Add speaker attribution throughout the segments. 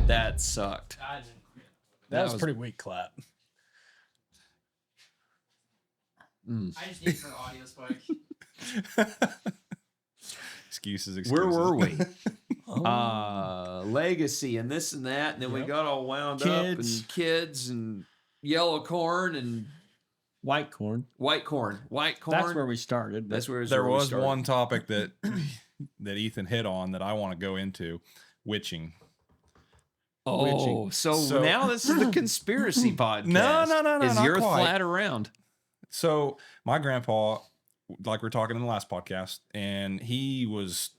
Speaker 1: That sucked.
Speaker 2: That was pretty weak clap.
Speaker 3: I just need it for audio spike.
Speaker 4: Excuses.
Speaker 1: Where were we? Legacy and this and that, and then we got all wound up and kids and yellow corn and
Speaker 5: white corn.
Speaker 1: White corn.
Speaker 5: That's where we started.
Speaker 4: There was one topic that Ethan hit on that I want to go into: witching.
Speaker 1: Oh, so now this is the conspiracy podcast.
Speaker 4: No.
Speaker 1: Is
Speaker 4: not
Speaker 1: the earth
Speaker 4: quite.
Speaker 1: flat around?
Speaker 4: So my grandpa, like we were talking in the last podcast, and he was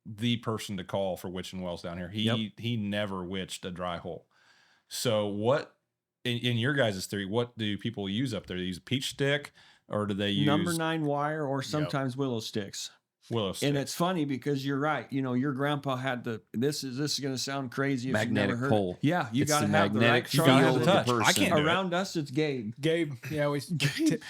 Speaker 4: the person to call for witching wells down here. He never witched a dry hole. So what, in your guys' theory, what do people use up there? They use a peach stick, or do they use
Speaker 5: number 9 wire, or sometimes willow sticks?
Speaker 4: Willow sticks.
Speaker 5: And it's funny because you're right. You know, your grandpa had this is going to see crazy if
Speaker 1: magnetic
Speaker 5: you've never heard
Speaker 1: pole.
Speaker 5: It. Yeah, you got to
Speaker 1: the
Speaker 5: have the
Speaker 1: magnetic
Speaker 5: right
Speaker 1: field
Speaker 5: charge.
Speaker 1: of the person.
Speaker 4: I can't do
Speaker 5: Around us, it's Gabe.
Speaker 2: Gabe, yeah, we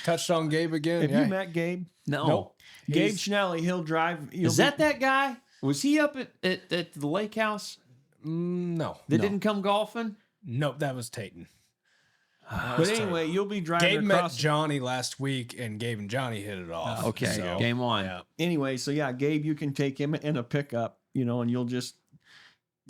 Speaker 2: touched on Gabe again.
Speaker 5: Have
Speaker 2: yeah.
Speaker 5: you met Gabe?
Speaker 1: No.
Speaker 2: Nope.
Speaker 5: Gabe Schnelly, he'll drive.
Speaker 1: Is that guy? Was he up at the lake house?
Speaker 2: No.
Speaker 1: That didn't come golfing?
Speaker 2: Nope, that was Tayton.
Speaker 5: But anyway, you'll be driving
Speaker 2: Gabe met
Speaker 5: across.
Speaker 2: Johnny last week, and Gabe and Johnny hit it off.
Speaker 1: Okay,
Speaker 2: So,
Speaker 1: game on.
Speaker 2: yeah.
Speaker 5: Anyway, so yeah, Gabe, you can take him in a pickup, you know, and you'll just.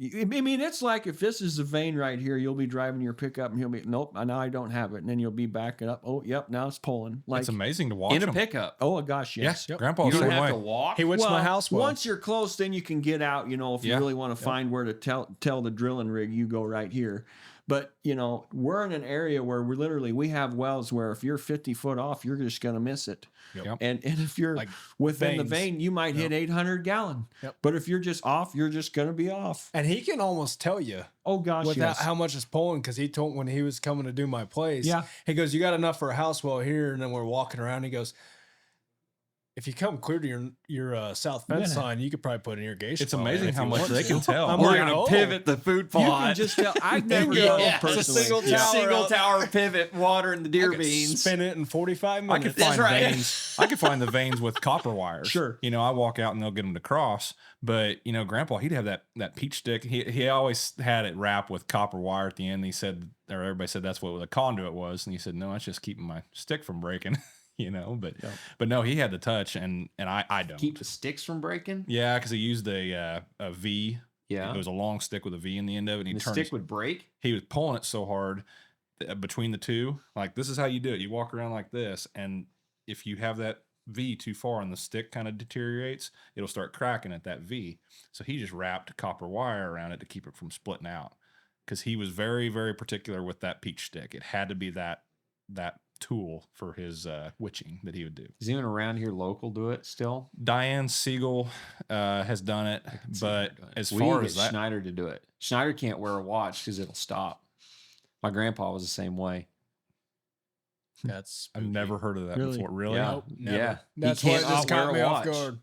Speaker 5: I mean, it's like if this is the vein right here, you'll be driving your pickup, and he'll be, nope, now I don't have it, and then you'll be backing up. Oh, yep, now it's pulling. Like
Speaker 4: It's amazing to watch
Speaker 1: In a
Speaker 4: him.
Speaker 1: pickup.
Speaker 5: oh gosh, yes.
Speaker 4: Yeah, Grandpa
Speaker 1: You
Speaker 4: the
Speaker 1: don't
Speaker 4: same
Speaker 1: have
Speaker 4: way.
Speaker 1: to walk.
Speaker 2: He went to my house. Well,
Speaker 5: Once you're close, then you can get out. You know, if you
Speaker 4: Yeah.
Speaker 5: really want to find where to tell the drilling rig, you go right here. But you know, we're in an area where we have wells where if you're 50 foot off, you're just going to miss it.
Speaker 4: Yep.
Speaker 5: And if you're
Speaker 2: Like
Speaker 5: within the
Speaker 2: veins.
Speaker 5: vein, you might hit 800 gallon.
Speaker 2: Yep.
Speaker 5: But if you're just off, you're just going to be off.
Speaker 2: and he can almost tell you
Speaker 5: Oh gosh,
Speaker 2: without
Speaker 5: yes.
Speaker 2: how much it's pulling, because he told when he was coming to do my place.
Speaker 5: Yeah.
Speaker 2: He goes, "You got enough for a house well here," and then we're walking around. He goes, "If you come clear to your south fence line, you could probably put an irrigation."
Speaker 4: It's
Speaker 2: well in
Speaker 4: amazing
Speaker 2: if
Speaker 4: how
Speaker 2: you
Speaker 4: much
Speaker 2: want
Speaker 4: they
Speaker 2: to."
Speaker 4: can tell.
Speaker 2: I'm
Speaker 1: We're
Speaker 2: like,
Speaker 1: gonna
Speaker 2: "Oh."
Speaker 1: pivot the food
Speaker 5: You
Speaker 1: plot.
Speaker 5: can just tell. I've never
Speaker 1: Yeah.
Speaker 5: done it
Speaker 1: It's a
Speaker 5: personally.
Speaker 2: single
Speaker 5: Yeah.
Speaker 2: tower.
Speaker 1: Single
Speaker 2: out.
Speaker 1: tower pivot, water and the deer
Speaker 2: I could
Speaker 1: beans.
Speaker 2: spin it in 45
Speaker 4: I
Speaker 2: minutes.
Speaker 4: could
Speaker 1: That's
Speaker 4: find
Speaker 1: right.
Speaker 4: veins. I could find the veins with copper wires.
Speaker 5: Sure.
Speaker 4: You know, I walk out and they'll get them to cross. But you know, Grandpa, he'd have that peach stick. He always had it wrapped with copper wire at the end. He said, or everybody said that's what the conduit was, and he said, no, that's just keeping my stick from breaking. You know, but no, he had the touch, and I don't.
Speaker 1: Keep the sticks from breaking.
Speaker 4: Yeah, because he used a V.
Speaker 1: Yeah.
Speaker 4: It was a long stick with a V in the end of it. And he
Speaker 1: The
Speaker 4: turned
Speaker 1: stick would break.
Speaker 4: he was pulling it so hard between the two. Like, this is how you do it. You walk around like this, and if you have that V too far and the stick kind of deteriorates, it'll start cracking at that V. So he just wrapped copper wire around it to keep it from splitting out, because he was very, very particular with that peach stick. It had to be that tool for his witching that he would do.
Speaker 1: Does anyone around here local do it still?
Speaker 4: Diane Siegel has done it, but as
Speaker 1: We
Speaker 4: far
Speaker 1: need
Speaker 4: as
Speaker 1: to get
Speaker 4: that,
Speaker 1: Schneider to do it. Schneider can't wear a watch because it'll stop. My grandpa was the same way.
Speaker 2: That's
Speaker 4: I've never heard of that
Speaker 5: Really?
Speaker 4: before. Really?
Speaker 1: Yeah.
Speaker 2: Nope, never.
Speaker 1: Yeah.
Speaker 2: That's
Speaker 1: He
Speaker 2: why it
Speaker 1: can't
Speaker 2: just
Speaker 1: wear
Speaker 2: caught
Speaker 1: a
Speaker 2: me off
Speaker 1: watch.
Speaker 2: guard.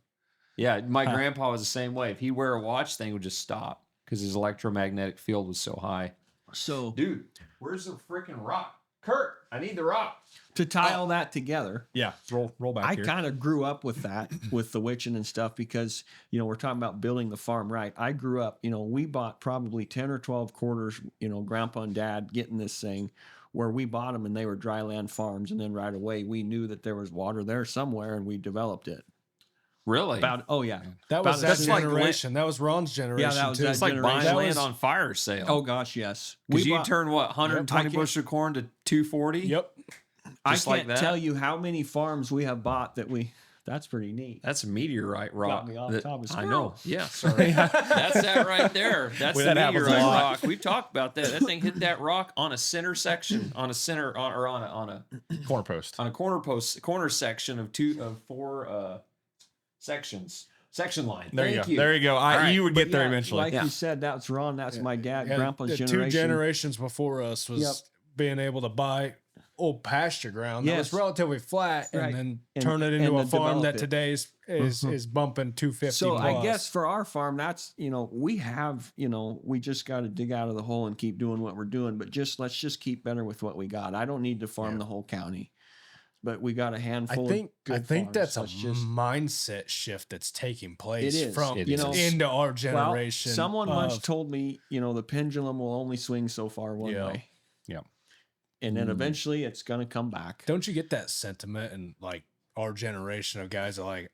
Speaker 1: Yeah, my grandpa was the same way. If he wear a watch, thing would just stop because his electromagnetic field was so high.
Speaker 5: So
Speaker 1: Dude, where's the freaking rock? Kurt, I need the rock.
Speaker 5: to tie all that together,
Speaker 4: Yeah. Roll back
Speaker 5: I
Speaker 4: here.
Speaker 5: kind of grew up with that, with the witching and stuff, because, you know, we're talking about building the farm right. I grew up, you know, we bought probably 10 or 12 quarters, you know, grandpa and dad getting this thing where we bought them and they were dry land farms. And then right away we knew that there was water there somewhere and we developed it.
Speaker 1: Really?
Speaker 5: Oh yeah.
Speaker 2: That
Speaker 5: About
Speaker 2: was
Speaker 5: that.
Speaker 2: that generation. That was Ron's generation
Speaker 5: that was
Speaker 2: too.
Speaker 5: that
Speaker 1: It's like buying
Speaker 5: generation.
Speaker 1: land
Speaker 2: was-
Speaker 1: on fire sale.
Speaker 5: Oh gosh, yes.
Speaker 1: because
Speaker 5: We
Speaker 1: you
Speaker 5: bought-
Speaker 1: turn what 120
Speaker 5: Yep, I
Speaker 1: bushel of corn to 240.
Speaker 2: Yep.
Speaker 5: I
Speaker 1: just like
Speaker 5: can't
Speaker 1: that?
Speaker 5: tell you how many farms we have bought that that's pretty neat.
Speaker 1: That's a meteorite rock.
Speaker 5: me off
Speaker 1: that-
Speaker 5: top of
Speaker 1: I
Speaker 5: squirrel.
Speaker 1: know. Yeah, sorry. That's that right there. That's
Speaker 4: Well,
Speaker 1: the
Speaker 4: that happens a
Speaker 1: meteorite
Speaker 4: lot.
Speaker 1: rock. We've talked about that. That thing hit that rock on a center section, on a
Speaker 4: corner post.
Speaker 1: corner section of four sections. Section line.
Speaker 4: There
Speaker 1: Thank
Speaker 4: you go. There you go.
Speaker 1: right.
Speaker 4: You would
Speaker 5: But
Speaker 4: get there
Speaker 5: yeah,
Speaker 4: eventually.
Speaker 5: Like
Speaker 1: Yeah.
Speaker 5: you said, that's Ron. That's my dad,
Speaker 2: Yeah,
Speaker 5: grandpa's
Speaker 2: the
Speaker 5: generation.
Speaker 2: 2 generations before us was
Speaker 5: Yep.
Speaker 2: being able to buy old pasture ground that
Speaker 5: Yes.
Speaker 2: was relatively flat
Speaker 5: Right.
Speaker 2: and then
Speaker 5: And-
Speaker 2: turn it
Speaker 5: and
Speaker 2: into a
Speaker 5: then
Speaker 2: farm
Speaker 5: develop
Speaker 2: that
Speaker 5: it.
Speaker 2: today's is bumping 250
Speaker 5: So
Speaker 2: plus.
Speaker 5: I guess for our farm, that's, you know, we have, you know, we just got to dig out of the hole and keep doing what we're doing. But let's just keep better with what we got. I don't need to farm the whole county. but we got a handful.
Speaker 2: I think
Speaker 5: of good
Speaker 2: that's
Speaker 5: farms.
Speaker 2: a mindset shift that's taking place
Speaker 5: It is.
Speaker 2: from
Speaker 1: It is.
Speaker 2: into our
Speaker 5: Well,
Speaker 2: generation.
Speaker 5: someone once told me, the pendulum will only swing so far one
Speaker 2: Yeah.
Speaker 5: way.
Speaker 4: Yeah.
Speaker 5: And then eventually it's going to come back.
Speaker 2: Don't you get that sentiment in like our generation of guys are like,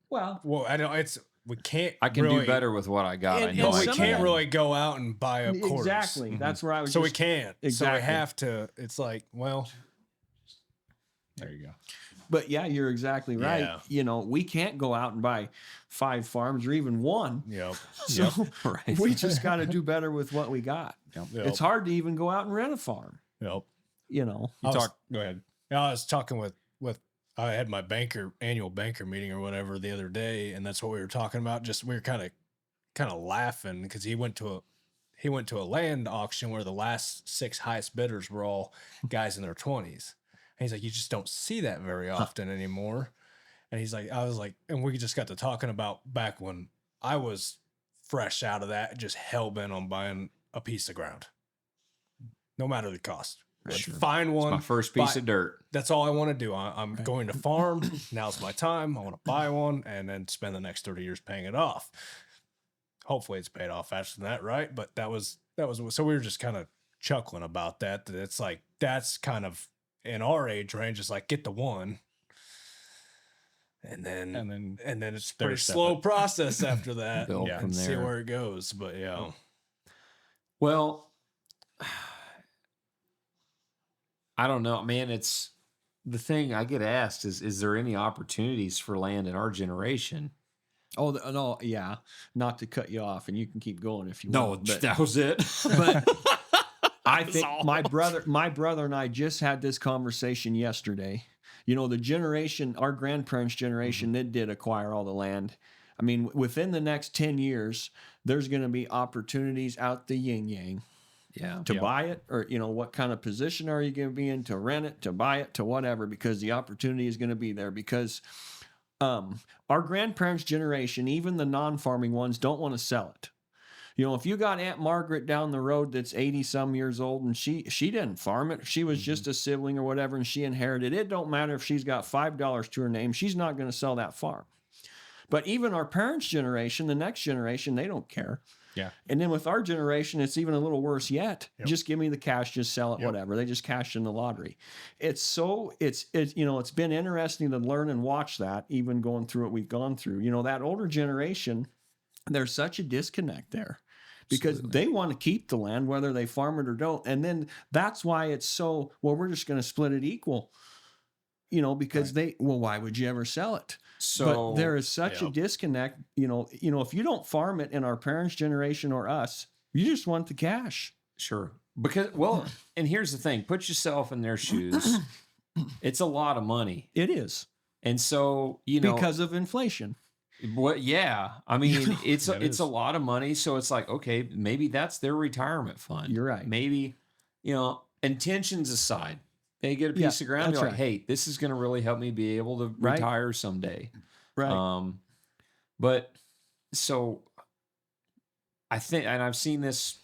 Speaker 5: Well,
Speaker 2: I don't. We can't.
Speaker 1: I can
Speaker 2: really,
Speaker 1: do better with what I got. I
Speaker 5: And-
Speaker 1: know
Speaker 2: But
Speaker 1: I
Speaker 2: we
Speaker 5: some of
Speaker 2: can't
Speaker 5: that-
Speaker 2: really go out and buy a quarters.
Speaker 5: exactly. That's where I was.
Speaker 2: So we
Speaker 5: just-
Speaker 2: can't.
Speaker 5: Exactly.
Speaker 2: So we have to. It's like, well,
Speaker 4: There you go.
Speaker 5: But yeah, you're exactly right.
Speaker 2: Yeah.
Speaker 5: We can't go out and buy 5 farms or even one.
Speaker 2: yep.
Speaker 5: So
Speaker 1: Right.
Speaker 5: we just got to do better with what we got.
Speaker 2: Yep.
Speaker 5: It's hard to even go out and rent a farm.
Speaker 2: Yep.
Speaker 4: You
Speaker 2: I was-
Speaker 4: talk. Go ahead.
Speaker 2: I was talking with I had my annual banker meeting or whatever the other day, and that's what we were talking about. Just we were kind of laughing because he went to a land auction where the last 6 highest bidders were all guys in their 20s. And he's like, you just don't see that very often anymore. And he's like, I was like, and we just got to talking about back when I was fresh out of that, just hell bent on buying a piece of ground, no matter the cost.
Speaker 1: Sure.
Speaker 2: Find one.
Speaker 1: My first piece
Speaker 2: buy-
Speaker 1: of dirt.
Speaker 2: That's all I want to do. I'm going to farm. Now's my time. I want to buy one and then spend the next 30 years paying it off. Hopefully it's paid off faster than that, right? But that was so we were just kind of chuckling about that it's like that's kind of in our age range. It's like get the one. And then it's a pretty
Speaker 4: step
Speaker 2: slow
Speaker 4: it.
Speaker 2: process after that.
Speaker 1: Build
Speaker 2: and
Speaker 1: from
Speaker 2: see
Speaker 1: there.
Speaker 2: where it goes. But yeah.
Speaker 1: Well, I don't know, man. It's the thing I get asked is there any opportunities for land in our generation?
Speaker 5: Oh, no, yeah. Not to cut you off, and you can keep going if you
Speaker 1: No,
Speaker 5: want. But,
Speaker 1: that was it.
Speaker 5: but I think
Speaker 1: all.
Speaker 5: my brother and I just had this conversation yesterday. The generation, our grandparents' generation, that did acquire all the land. I mean, within the next 10 years, there's going to be opportunities out the yin yang
Speaker 1: Yeah.
Speaker 5: to buy it, or what kind of position are you going to be in to rent it, to buy it, to whatever, because the opportunity is going to be there. Because our grandparents' generation, even the non-farming ones, don't want to sell it. If you got Aunt Margaret down the road that's 80 some years old and she didn't farm it, she was just a sibling or whatever, and she inherited it. Don't matter if she's got $5 to her name, she's not going to sell that farm. But even our parents' generation, the next generation, they don't care.
Speaker 4: Yeah.
Speaker 5: And then with our generation, it's even a little worse yet.
Speaker 2: Yep.
Speaker 5: Just give me the cash, just sell it,
Speaker 2: Yep.
Speaker 5: whatever. They just cashed in the lottery. It's been interesting to learn and watch that, even going through what we've gone through. That older generation, there's such a disconnect there because they want to keep the land, whether they farm it or don't. And then that's why it's so, we're just going to split it equal, because why would you ever sell it?
Speaker 1: So
Speaker 5: But there is such a disconnect. If you don't farm it in our parents' generation or us, you just want the cash.
Speaker 1: Sure. Because and here's the thing, put yourself in their shoes. It's a lot of money.
Speaker 5: It is
Speaker 1: And so,
Speaker 5: because of inflation.
Speaker 1: yeah. I mean, it's
Speaker 4: That
Speaker 1: it's
Speaker 4: is.
Speaker 1: a lot of money. So it's like, okay, maybe that's their retirement fund.
Speaker 5: You're right.
Speaker 1: Maybe, intentions aside, they get a
Speaker 5: Yeah,
Speaker 1: piece of ground.
Speaker 5: that's
Speaker 1: They're like,
Speaker 5: right.
Speaker 1: hey, this is going to really help me be able to
Speaker 5: Right.
Speaker 1: retire someday.
Speaker 5: Right.
Speaker 1: But so I think, and I've seen this.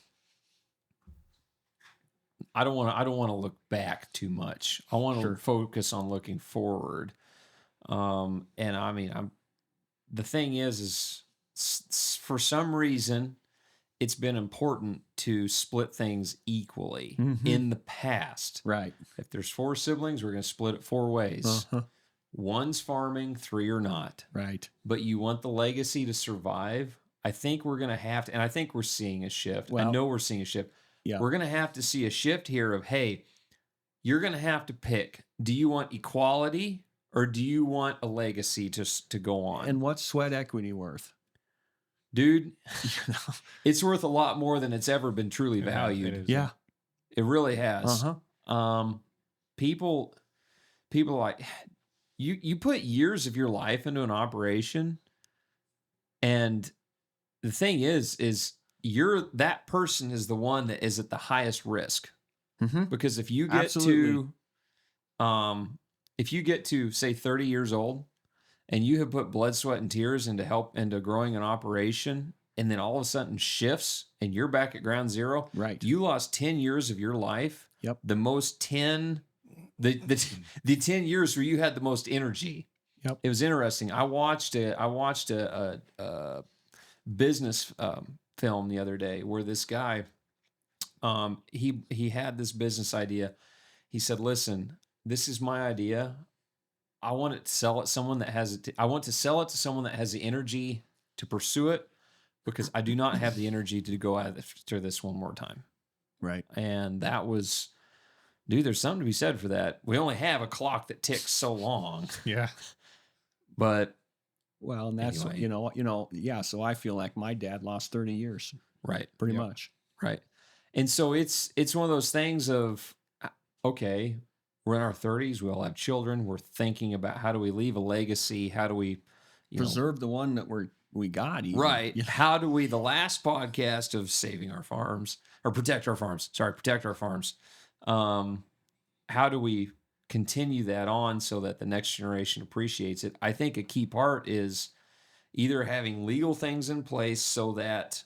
Speaker 1: I don't want to look back too much. I want to
Speaker 5: Sure.
Speaker 1: focus on looking forward. And I mean, the thing is for some reason, it's been important to split things equally
Speaker 5: Mhm.
Speaker 1: in the past.
Speaker 5: Right.
Speaker 1: If there's 4 siblings, we're going to split it 4 ways.
Speaker 5: Uh-huh.
Speaker 1: One's farming, 3 are not.
Speaker 5: Right.
Speaker 1: But you want the legacy to survive. I think we're going to have to, and I think we're seeing a shift. I
Speaker 5: Well,
Speaker 1: know we're seeing a shift.
Speaker 5: yeah.
Speaker 1: We're going to have to see a shift here of, hey, you're going to have to pick. Do you want equality or do you want a legacy to go on?
Speaker 5: And what's sweat equity worth?
Speaker 1: Dude, it's worth a lot more than it's ever been truly
Speaker 4: Yeah,
Speaker 1: valued.
Speaker 4: it is.
Speaker 5: Yeah.
Speaker 1: It really has.
Speaker 5: Uh-huh.
Speaker 1: People like you put years of your life into an operation, and the thing is that person is the one that is at the highest risk.
Speaker 5: Mm-hmm.
Speaker 1: Because if you get
Speaker 5: Absolutely.
Speaker 1: to say 30 years old and you have put blood, sweat, and tears into growing an operation, and then all of a sudden shifts and you're back at ground zero,
Speaker 5: Right.
Speaker 1: you lost 10 years of your life.
Speaker 5: Yep.
Speaker 1: The most 10 the 10 years where you had the most energy.
Speaker 5: Yep.
Speaker 1: It was interesting. I watched a business film the other day where this guy, he had this business idea. He said, "Listen, this is my idea. I want to sell it to someone that has it. I want to sell it to someone that has the energy to pursue it, because I do not have the energy to go after this one more time."
Speaker 5: Right.
Speaker 1: And that was, dude, there's something to be said for that. We only have a clock that ticks so long,
Speaker 4: Yeah.
Speaker 1: but
Speaker 5: Well, and that's
Speaker 1: Anyway.
Speaker 5: yeah. So I feel like my dad lost 30 years,
Speaker 1: right.
Speaker 5: pretty
Speaker 4: Yep.
Speaker 5: much.
Speaker 1: Right. And so it's one of those things of, okay, we're in our 30s, we all have children, we're thinking about how do we leave a legacy? How do we
Speaker 5: Preserve the one that we got. Even.
Speaker 1: right.
Speaker 5: You know?
Speaker 1: How do we, the last podcast of saving our farms or protect our farms, protect our farms. How do we continue that on so that the next generation appreciates it? I think a key part is either having legal things in place so that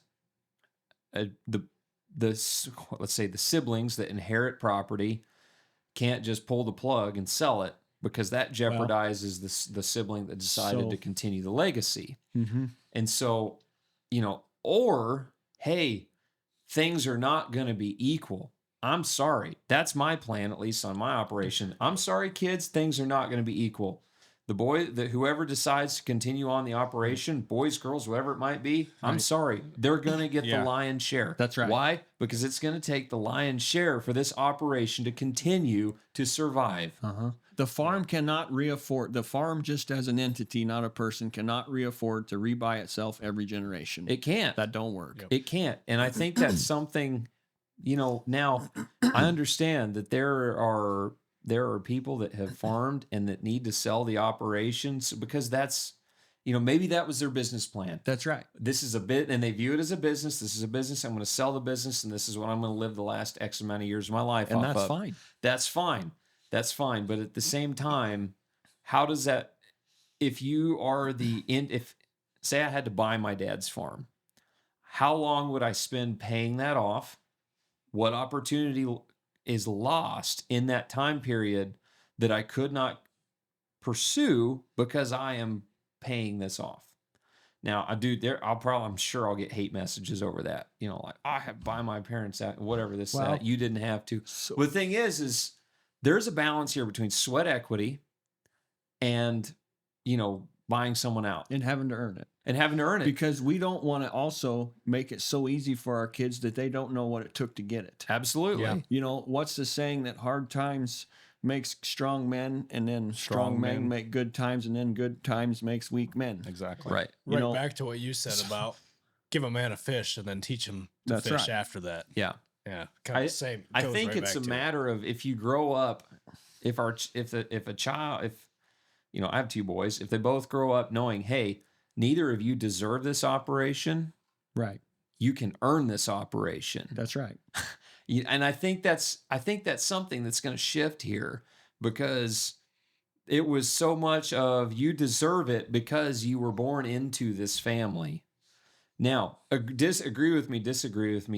Speaker 1: let's say the siblings that inherit property can't just pull the plug and sell it, because that jeopardizes the sibling that decided to continue the legacy.
Speaker 5: Mm-hmm.
Speaker 1: And so, or hey, things are not going to be equal. I'm sorry. That's my plan, at least on my operation. I'm sorry, kids, things are not going to be equal. Whoever decides to continue on the operation, boys, girls, whatever it might be, I'm sorry. They're going to get the lion's share.
Speaker 5: That's right.
Speaker 1: Why? Because it's going to take the lion's share for this operation to continue to survive.
Speaker 5: Uh-huh. The farm cannot reafford, the farm just as an entity, not a person, cannot reafford to rebuy itself every generation.
Speaker 1: It can't.
Speaker 5: That don't work.
Speaker 2: Yep.
Speaker 1: It can't. And I think that's something, now I understand that there are people that have farmed and that need to sell the operations because that's, maybe that was their business plan.
Speaker 5: That's right.
Speaker 1: This is a bit, and they view it as a business. This is a business. I'm going to sell the business, and this is what I'm going to live the last X amount of years of my life
Speaker 5: And
Speaker 1: off
Speaker 5: that's
Speaker 1: of.
Speaker 5: fine.
Speaker 1: That's fine. That's fine. But at the same time, how does that, if you are if say I had to buy my dad's farm, how long would I spend paying that off? What opportunity is lost in that time period that I could not pursue because I am paying this off? Now I'm sure I'll get hate messages over that. Like, I have to buy my parents out, whatever this,
Speaker 5: Well,
Speaker 1: that. You didn't have to.
Speaker 5: So,
Speaker 1: But the thing is there's a balance here between sweat equity and, buying someone out
Speaker 5: and having to earn it.
Speaker 1: and having to earn it.
Speaker 5: Because we don't want to also make it so easy for our kids that they don't know what it took to get it.
Speaker 1: Absolutely.
Speaker 2: Yeah.
Speaker 5: What's the saying that hard times makes strong men, and then strong men make good times, and then good times makes weak men.
Speaker 4: Exactly.
Speaker 1: Right.
Speaker 2: Right back to what you said about give a man a fish and then teach him to
Speaker 5: That's
Speaker 2: fish
Speaker 5: right.
Speaker 2: after that.
Speaker 1: Yeah.
Speaker 2: Yeah, kind of same.
Speaker 1: I
Speaker 2: goes
Speaker 1: think
Speaker 2: right
Speaker 1: it's
Speaker 2: back
Speaker 1: a
Speaker 2: to it.
Speaker 1: matter of if you grow up, if a child, I have two boys, if they both grow up knowing, hey, neither of you deserve this operation,
Speaker 5: Right.
Speaker 1: you can earn this operation.
Speaker 5: That's right.
Speaker 1: And I think that's something that's going to shift here, because it was so much of you deserve it because you were born into this family. Now, disagree with me,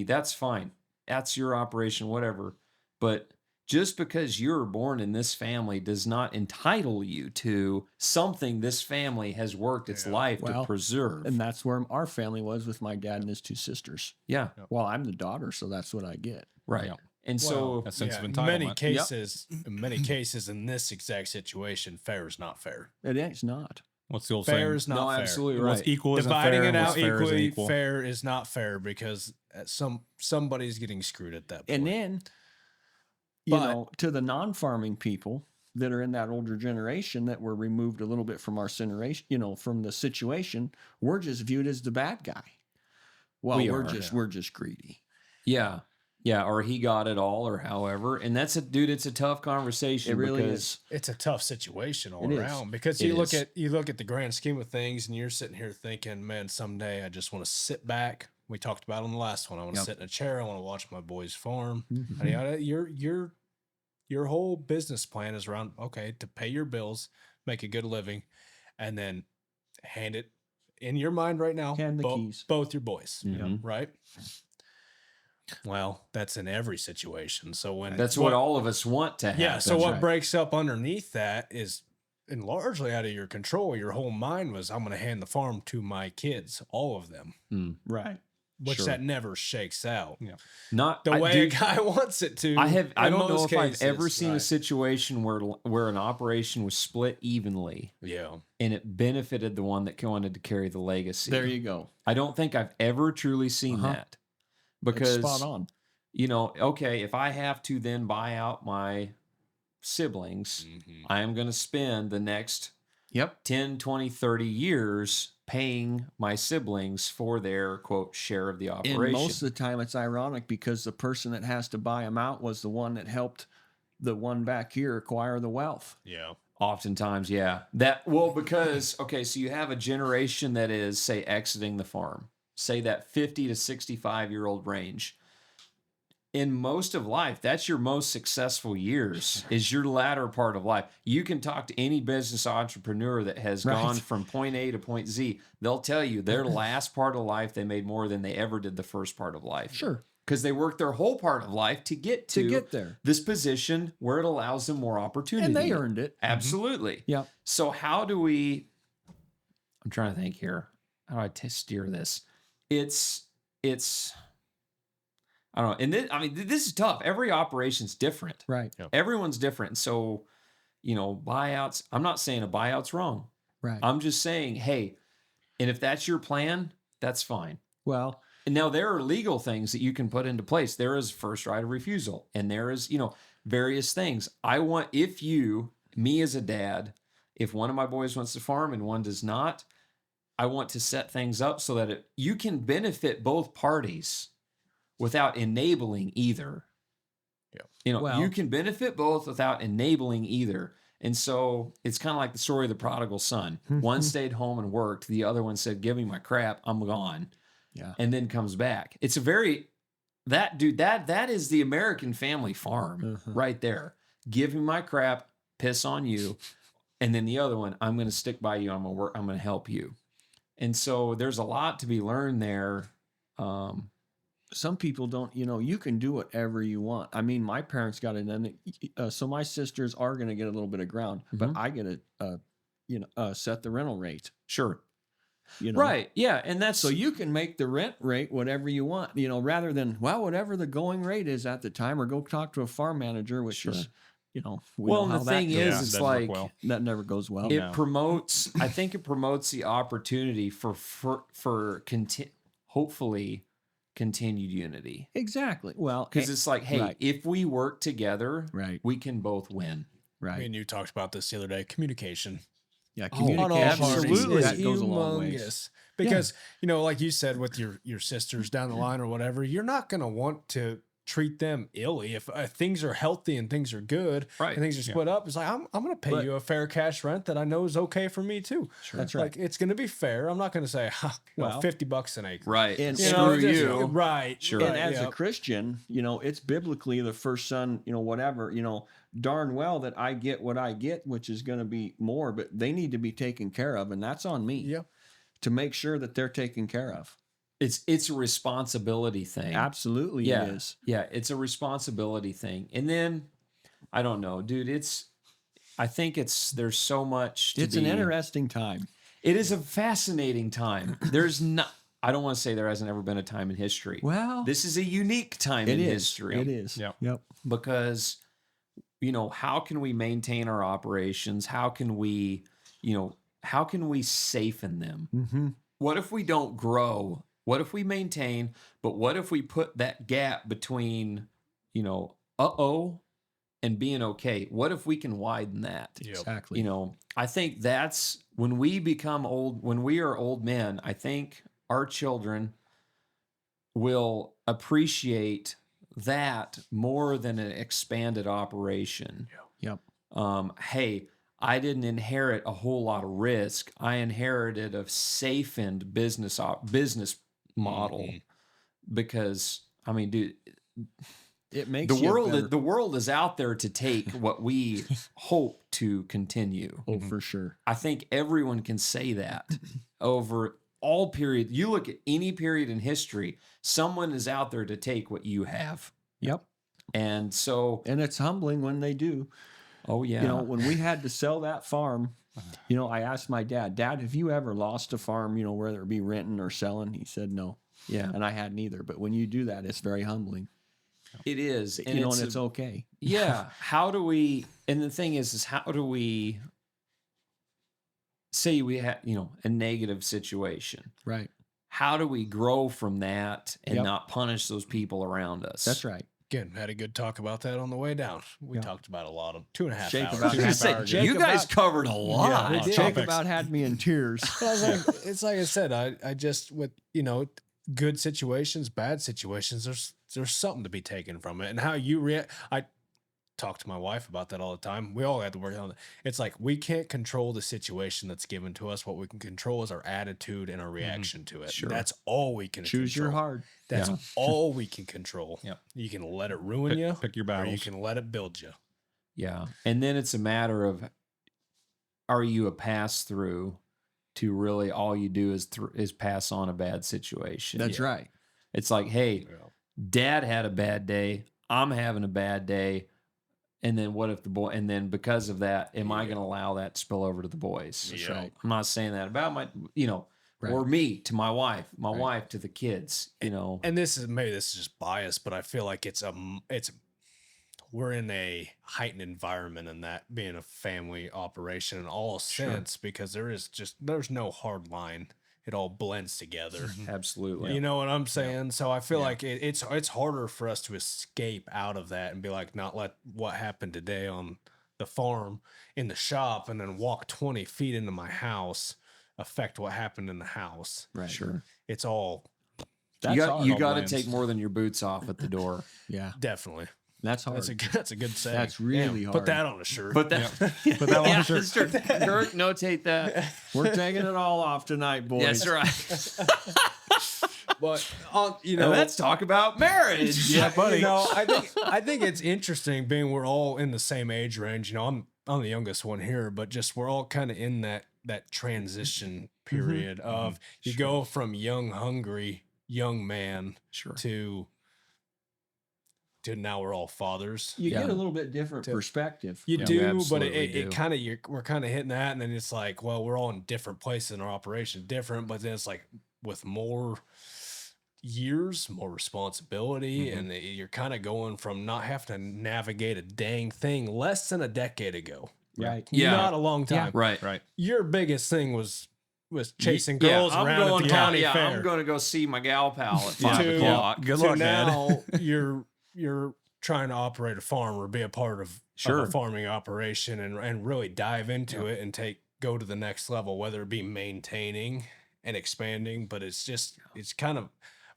Speaker 1: that's fine. That's your operation, whatever. But just because you're born in this family does not entitle you to something this family has worked its life to preserve.
Speaker 5: And that's where our family was with my dad and his two sisters.
Speaker 1: Yeah.
Speaker 5: Well, I'm the daughter, so that's what I get.
Speaker 1: Right.
Speaker 4: Yeah.
Speaker 1: And so
Speaker 4: That sense of
Speaker 2: in
Speaker 4: entitlement.
Speaker 2: many cases in this exact situation, fair is not fair.
Speaker 5: It is not.
Speaker 4: What's the old
Speaker 2: Fair
Speaker 4: saying?
Speaker 2: is not
Speaker 1: no,
Speaker 2: fair.
Speaker 1: absolutely
Speaker 4: What's
Speaker 1: right.
Speaker 4: equal isn't
Speaker 2: Dividing
Speaker 4: fair,
Speaker 2: it
Speaker 4: and what's
Speaker 2: out
Speaker 4: fair isn't
Speaker 2: equally,
Speaker 4: equal.
Speaker 2: fair is not fair because somebody's getting screwed at that point.
Speaker 5: And then, to the non-farming people that are in that older generation that were removed a little bit from our generation, from the situation, we're just viewed as the bad guy. Well,
Speaker 1: We
Speaker 5: we're
Speaker 1: are,
Speaker 5: just greedy.
Speaker 1: Yeah. Yeah. Or he got it all, or however. And it's a tough conversation.
Speaker 5: It really
Speaker 1: because
Speaker 5: is.
Speaker 2: It's a tough situation all
Speaker 5: It is.
Speaker 2: around because
Speaker 1: It
Speaker 2: you look
Speaker 1: is.
Speaker 2: at the grand scheme of things and you're sitting here thinking, man, someday I just want to sit back. We talked about it on the last one. I want to sit in a chair. I want to watch my boys farm.
Speaker 5: Mhm.
Speaker 2: Your whole business plan is around, okay, to pay your bills, make a good living, and then hand it in your mind right now.
Speaker 5: Hand the keys.
Speaker 2: Both your boys,
Speaker 1: Mhm.
Speaker 2: right? Well, that's in every situation. So when
Speaker 1: That's what all of us want to happen.
Speaker 2: yeah, so what
Speaker 5: right.
Speaker 2: breaks up underneath that is and largely out of your control. Your whole mind was, I'm going to hand the farm to my kids, all of them,
Speaker 5: Right.
Speaker 2: which
Speaker 1: Sure.
Speaker 2: that never shakes out.
Speaker 4: Yeah.
Speaker 2: The
Speaker 1: I-
Speaker 2: way
Speaker 1: dude,
Speaker 2: a guy wants it to.
Speaker 1: I
Speaker 2: in
Speaker 1: don't know
Speaker 2: most
Speaker 1: if I've ever
Speaker 2: cases,
Speaker 1: seen a
Speaker 2: right.
Speaker 1: situation where an operation was split evenly
Speaker 2: Yeah.
Speaker 1: and it benefited the one that wanted to carry the legacy.
Speaker 5: There you go.
Speaker 1: I don't think I've ever truly seen that.
Speaker 5: It's
Speaker 1: Because
Speaker 5: spot on.
Speaker 1: you know, okay, if I have to then buy out my siblings, I am going to spend the next
Speaker 5: Yep.
Speaker 1: 10, 20, 30 years paying my siblings for their quote share of the
Speaker 5: And
Speaker 1: operation.
Speaker 5: most of the time, it's ironic because the person that has to buy them out was the one that helped the one back here acquire the wealth.
Speaker 2: Yeah.
Speaker 1: Oftentimes, yeah. Because okay, so you have a generation that is, say, exiting the farm, say that 50 to 65-year-old range. In most of life, that's your most successful years, is your latter part of life. You can talk to any business entrepreneur that has gone from point A to point Z. They'll tell you their last part of life, they made more than they ever did the first part of life.
Speaker 5: Sure.
Speaker 1: Because they worked their whole part of life to get
Speaker 5: there.
Speaker 1: this position where it allows them more opportunity.
Speaker 5: And they earned it.
Speaker 1: Absolutely.
Speaker 5: Yeah.
Speaker 1: So how do we, I'm trying to think here. How do I steer this? It's, I don't know. And this is tough. Every operation's different.
Speaker 5: Right.
Speaker 1: Everyone's different. So, you know, buyouts, I'm not saying a buyout's wrong.
Speaker 5: Right.
Speaker 1: I'm just saying, hey, and if that's your plan, that's fine.
Speaker 5: Well,
Speaker 1: And now there are legal things that you can put into place. There is first right of refusal, and there is, you know, various things. If me as a dad, if one of my boys wants to farm and one does not, I want to set things up so that you can benefit both parties without enabling either.
Speaker 2: Yeah.
Speaker 1: You know,
Speaker 5: Well-
Speaker 1: you can benefit both without enabling either. And so it's kind of like the story of the prodigal son. One stayed home and worked. The other one said, give me my crap. I'm gone.
Speaker 5: yeah.
Speaker 1: And then comes back. It's that is the American family farm right there. Give me my crap, piss on you. And then the other one, I'm going to stick by you. I'm going to help you. And so there's a lot to be learned there.
Speaker 5: Some people don't, you can do whatever you want. I mean, my parents got it. So my sisters are going to get a little bit of ground, but I get to, set the rental rate.
Speaker 1: Sure.
Speaker 5: You know?
Speaker 1: Right. Yeah. And that's
Speaker 5: So you can make the rent rate whatever you want, rather than, whatever the going rate is at the time, or go talk to a farm manager, which is, we
Speaker 1: well,
Speaker 5: know
Speaker 1: and
Speaker 5: how
Speaker 1: the
Speaker 5: that
Speaker 1: thing
Speaker 5: goes.
Speaker 1: is,
Speaker 4: Yeah,
Speaker 1: it's
Speaker 4: doesn't work
Speaker 1: like
Speaker 4: well.
Speaker 5: That never goes well.
Speaker 1: it promotes. I think it promotes the opportunity for hopefully continued unity.
Speaker 5: Exactly. Well,
Speaker 1: Because it's like, hey,
Speaker 5: right.
Speaker 1: if we work together,
Speaker 5: Right.
Speaker 1: we can both win.
Speaker 5: right.
Speaker 2: Me and you talked about this the other day. Communication.
Speaker 5: Yeah,
Speaker 2: On all
Speaker 5: communication
Speaker 2: parties
Speaker 1: absolutely.
Speaker 2: is
Speaker 5: that goes a long ways.
Speaker 2: humongous. Because, like you said, with your sisters down the line or whatever, you're not going to want to treat them illy. If things are healthy and things are good
Speaker 1: Right.
Speaker 2: and things are split up, it's like, I'm going to pay
Speaker 5: But-
Speaker 2: you a fair cash rent that I know is okay for me too.
Speaker 5: That's right.
Speaker 2: Like, it's going to be fair. I'm not going to say,
Speaker 5: Well,
Speaker 2: $50 an acre.
Speaker 1: Right.
Speaker 5: And
Speaker 2: You know,
Speaker 1: Screw
Speaker 2: just-
Speaker 1: you.
Speaker 2: Right.
Speaker 1: Sure.
Speaker 2: Right,
Speaker 5: And as
Speaker 2: yeah.
Speaker 5: a Christian, it's biblically the first son, whatever, darn well that I get what I get, which is going to be more, but they need to be taken care of. And that's on me
Speaker 2: Yeah.
Speaker 5: to make sure that they're taken care of.
Speaker 1: It's a responsibility thing.
Speaker 5: Absolutely.
Speaker 1: Yeah.
Speaker 5: It is.
Speaker 1: Yeah. It's a responsibility thing. And then I don't know, dude. I think there's so much.
Speaker 5: It's an interesting time.
Speaker 1: It is a fascinating time. I don't want to say there hasn't ever been a time in history.
Speaker 5: Well,
Speaker 1: This is a unique time in history.
Speaker 5: It is.
Speaker 4: Yep.
Speaker 5: Yep.
Speaker 1: Because, how can we maintain our operations? How can we safen them?
Speaker 5: Mm-hmm.
Speaker 1: What if we don't grow? What if we maintain? But what if we put that gap between, and being okay? What if we can widen that?
Speaker 2: Yep.
Speaker 5: Exactly.
Speaker 1: I think that's when we become old, when we are old men, I think our children will appreciate that more than an expanded operation.
Speaker 5: Yep.
Speaker 1: Hey, I didn't inherit a whole lot of risk. I inherited a safe-end business model because, dude,
Speaker 5: It makes
Speaker 1: the
Speaker 5: you a
Speaker 1: world
Speaker 5: better-
Speaker 1: the world is out there to take what we hope to continue.
Speaker 5: Oh, for sure.
Speaker 1: I think everyone can say that over all period. You look at any period in history, someone is out there to take what you have.
Speaker 5: Yep.
Speaker 1: And so,
Speaker 5: And it's humbling when they do.
Speaker 1: oh yeah,
Speaker 5: You know, when we had to sell that farm, you know, I asked my dad, have you ever lost a farm, you know, whether it be renting or selling? He said no.
Speaker 1: yeah,
Speaker 5: And I hadn't either. But when you do that, it's very humbling.
Speaker 1: it is.
Speaker 5: You know, and it's okay.
Speaker 1: Yeah. How do we, and the thing is how do we say we have, you know, a negative situation?
Speaker 5: Right.
Speaker 1: How do we grow from that and
Speaker 5: Yep.
Speaker 1: not punish those people around us?
Speaker 5: That's right.
Speaker 2: Again, had a good talk about that on the way down. We
Speaker 5: Yeah.
Speaker 2: talked about a lot of 2.5
Speaker 5: Jake
Speaker 2: hours.
Speaker 5: about
Speaker 2: two and a half
Speaker 5: half
Speaker 2: hours.
Speaker 5: Jake
Speaker 1: you guys
Speaker 5: about-
Speaker 1: covered a lot.
Speaker 2: we did.
Speaker 5: Jake
Speaker 2: Topics.
Speaker 5: about had me in tears.
Speaker 2: But I was like, it's like I said, I just with good situations, bad situations, there's something to be taken from it, and how you react. I talk to my wife about that all the time. We all have to work on it. It's like we can't control the situation that's given to us. What we can control is our attitude and our reaction to it.
Speaker 1: Sure.
Speaker 2: That's all we can
Speaker 5: Choose your
Speaker 2: control.
Speaker 5: heart.
Speaker 2: That's
Speaker 1: Yeah.
Speaker 2: all we can control.
Speaker 4: Yep.
Speaker 2: You can let it ruin you,
Speaker 4: Pick your
Speaker 2: or you
Speaker 4: battles.
Speaker 2: can let it build you.
Speaker 1: Yeah. And then it's a matter of, are you a pass through to really all you do is pass on a bad situation?
Speaker 5: That's right.
Speaker 1: It's like, hey, dad had a bad day. I'm having a bad day. And then what if the boy, and then because of that, am I going to allow that to spill over to the boys?
Speaker 2: That's right.
Speaker 1: I'm not saying that about my, you know,
Speaker 5: Right.
Speaker 1: or me to my wife, my
Speaker 5: Right.
Speaker 1: wife to the kids, you know.
Speaker 2: And this is just bias, but I feel like we're in a heightened environment in that being a family operation in all sense, because there's no hard line. It all blends together.
Speaker 1: Absolutely.
Speaker 2: You know what I'm saying? So I feel like it's harder for us to escape out of that and be like, not let what happened today on the farm in the shop and then walk 20 feet into my house affect what happened in the house.
Speaker 5: Right.
Speaker 1: Sure.
Speaker 2: It's all
Speaker 5: That's
Speaker 1: you
Speaker 5: hard.
Speaker 1: got to
Speaker 4: blends.
Speaker 1: take more than your boots off at the door.
Speaker 5: Yeah.
Speaker 2: definitely.
Speaker 5: That's hard.
Speaker 2: That's a good saying.
Speaker 5: That's really
Speaker 2: Damn,
Speaker 5: hard.
Speaker 2: Put that on a shirt.
Speaker 1: Put that,
Speaker 4: Put that on
Speaker 1: yeah,
Speaker 4: the shirt.
Speaker 1: Mr. Dirk, notate that.
Speaker 5: We're taking it all off tonight, boys.
Speaker 1: That's right.
Speaker 2: But
Speaker 1: Now let's talk about marriage.
Speaker 2: Yeah, buddy. I think it's interesting being we're all in the same age range. You know, I'm the youngest one here, but just we're all kind of in that transition period of you go from young, hungry young man
Speaker 1: Sure.
Speaker 2: to now we're all fathers.
Speaker 5: You
Speaker 1: Yeah.
Speaker 5: get a little bit different perspective.
Speaker 2: You
Speaker 1: Yeah,
Speaker 2: do,
Speaker 1: we
Speaker 2: but
Speaker 1: absolutely do.
Speaker 2: it kind of we're kind of hitting that, and then it's like, well, we're all in different places in our operation, different, but then it's like with more years, more responsibility, and you're kind of going from not having to navigate a dang thing less than a decade ago.
Speaker 5: Right.
Speaker 1: Yeah.
Speaker 2: Not a long time.
Speaker 1: Right.
Speaker 4: Right.
Speaker 2: Your biggest thing was chasing girls
Speaker 1: I'm
Speaker 2: around
Speaker 1: going
Speaker 2: at the county
Speaker 1: yeah,
Speaker 2: fair.
Speaker 1: I'm going to go see my gal pal at 5
Speaker 2: To-
Speaker 1: o'clock.
Speaker 4: Good
Speaker 2: So
Speaker 4: luck, Dad.
Speaker 2: now you're trying to operate a farm or be a part of
Speaker 1: Sure.
Speaker 2: a farming operation and really dive into it and go to the next level, whether it be maintaining and expanding. But it's kind of,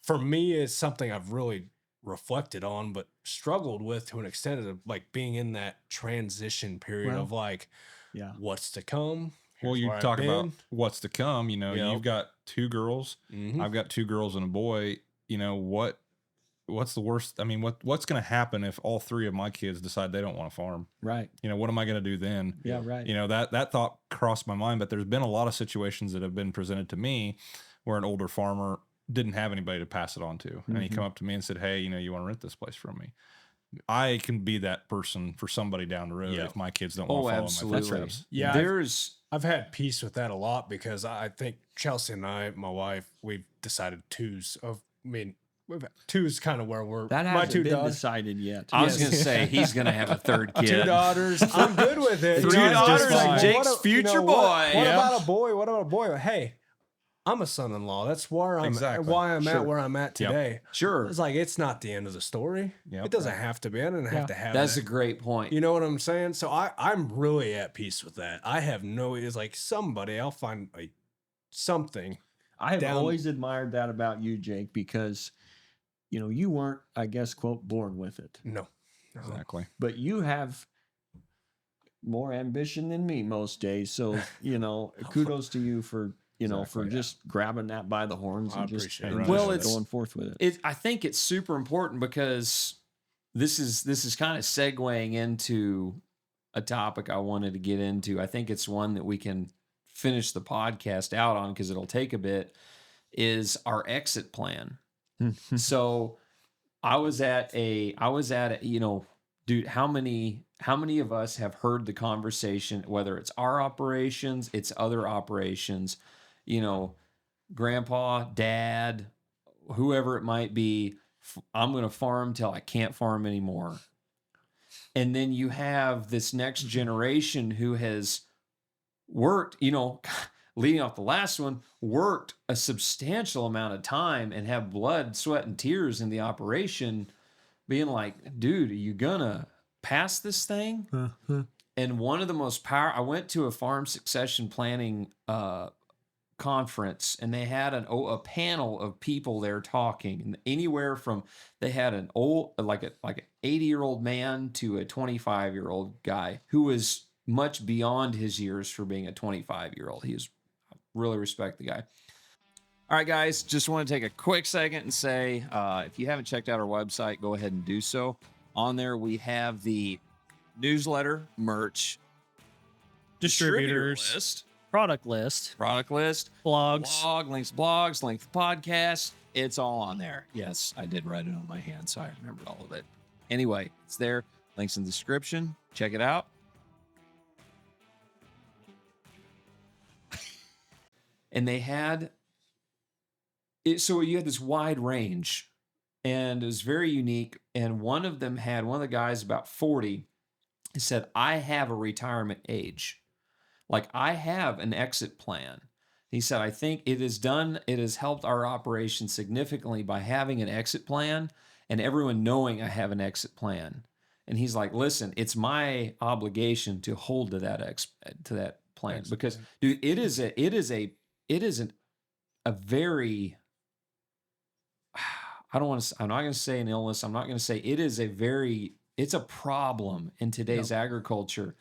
Speaker 2: for me, it's something I've really reflected on, but struggled with to an extent of like being in that transition period
Speaker 5: Well,
Speaker 2: of like,
Speaker 5: Yeah.
Speaker 2: what's to come.
Speaker 4: Well,
Speaker 2: Here's
Speaker 4: you
Speaker 2: where I've
Speaker 4: talk about
Speaker 2: been.
Speaker 4: what's to come. You know,
Speaker 2: Yep.
Speaker 4: you've got 2 girls.
Speaker 2: Mhm.
Speaker 4: I've got 2 girls and a boy. You know what's the worst? I mean, what's going to happen if all 3 of my kids decide they don't want to farm?
Speaker 5: Right.
Speaker 4: You know, what am I going to do then?
Speaker 5: Yeah. Right.
Speaker 4: You know, that thought crossed my mind, but there's been a lot of situations that have been presented to me where an older farmer didn't have anybody to pass it on to. And he come up to me and said, "Hey, you know, you want to rent this place from me?" I can be that person for somebody down the road
Speaker 2: Yeah.
Speaker 4: if my kids don't
Speaker 1: Oh,
Speaker 4: want to follow my
Speaker 1: absolutely.
Speaker 4: footsteps.
Speaker 2: Yeah,
Speaker 1: There's
Speaker 2: I've had peace with that a lot because I think Chelsea and I, my wife, we've decided twos. We've had twos kind of where we're
Speaker 5: That
Speaker 2: my
Speaker 5: hasn't
Speaker 2: 2
Speaker 5: been
Speaker 2: daughters.
Speaker 5: decided yet.
Speaker 1: I was
Speaker 2: Yes.
Speaker 1: going to say he's going to have a third
Speaker 2: 2
Speaker 1: kid.
Speaker 2: daughters. I'm good with it.
Speaker 1: 3
Speaker 2: You know, it's
Speaker 1: daughters
Speaker 2: just
Speaker 1: and
Speaker 2: like,
Speaker 1: Jake's
Speaker 2: what
Speaker 1: future
Speaker 2: what
Speaker 1: boy. Yeah.
Speaker 2: about a boy? What about a boy? Hey, I'm a son-in-law. That's where
Speaker 4: Exactly.
Speaker 2: why I'm
Speaker 4: Sure.
Speaker 2: at where I'm at
Speaker 4: Yep.
Speaker 2: today.
Speaker 1: Sure.
Speaker 2: It's like it's not the end of the story.
Speaker 4: Yep.
Speaker 2: It doesn't have to be. I didn't have to have
Speaker 1: That's
Speaker 2: that.
Speaker 1: a great point.
Speaker 2: You know what I'm saying? So I'm really at peace with that. I have no. It's like somebody I'll find like something.
Speaker 5: I have
Speaker 2: down-
Speaker 5: always admired that about you, Jake, because you know you weren't, I guess, quote, born with it,
Speaker 2: No.
Speaker 4: Exactly.
Speaker 5: but you have more ambition than me most days. So you know, kudos to you for for just grabbing that by the horns
Speaker 2: I
Speaker 5: and just
Speaker 2: appreciate it.
Speaker 5: and
Speaker 1: Well,
Speaker 5: just
Speaker 1: it's-
Speaker 5: going forth with it.
Speaker 1: I think it's super important because this is kind of segueing into a topic I wanted to get into. I think it's one that we can finish the podcast out on because it'll take a bit. is our exit plan. So I was at a, you know, dude, how many of us have heard the conversation, whether it's our operations, it's other operations, you know, grandpa, dad, whoever it might be, I'm going to farm till I can't farm anymore. And then you have this next generation who has worked, you know, leading off the last one, worked a substantial amount of time and have blood, sweat, and tears in the operation, being like, dude, are you gonna pass this thing? And one of the most I went to a farm succession planning conference, and they had a panel of people there talking, and anywhere from, they had an old, like an 80-year-old man to a 25-year-old guy who was much beyond his years for being a 25-year-old. He was, really respect the guy. All right, guys, just want to take a quick second and say, if you haven't checked out our website, go ahead and do so. On there, we have the newsletter, merch, distributor
Speaker 6: Distributors.
Speaker 1: list,
Speaker 6: Product list, blogs.
Speaker 1: links to blogs, links to podcasts. It's all on there. Yes, I did write it on my hand, so I remembered all of it. Anyway, it's there. Links in the description. Check it out. And they had it, so you had this wide range, and it was very unique. And one of the guys about 40, he said, I have a retirement age. Like, I have an exit plan. He said, I think it has helped our operation significantly by having an exit plan and everyone knowing I have an exit plan. And he's like, listen, it's my obligation to hold to that plan, because dude, it is a very, I'm not going to say an illness. I'm not going to say it's a problem in today's agriculture,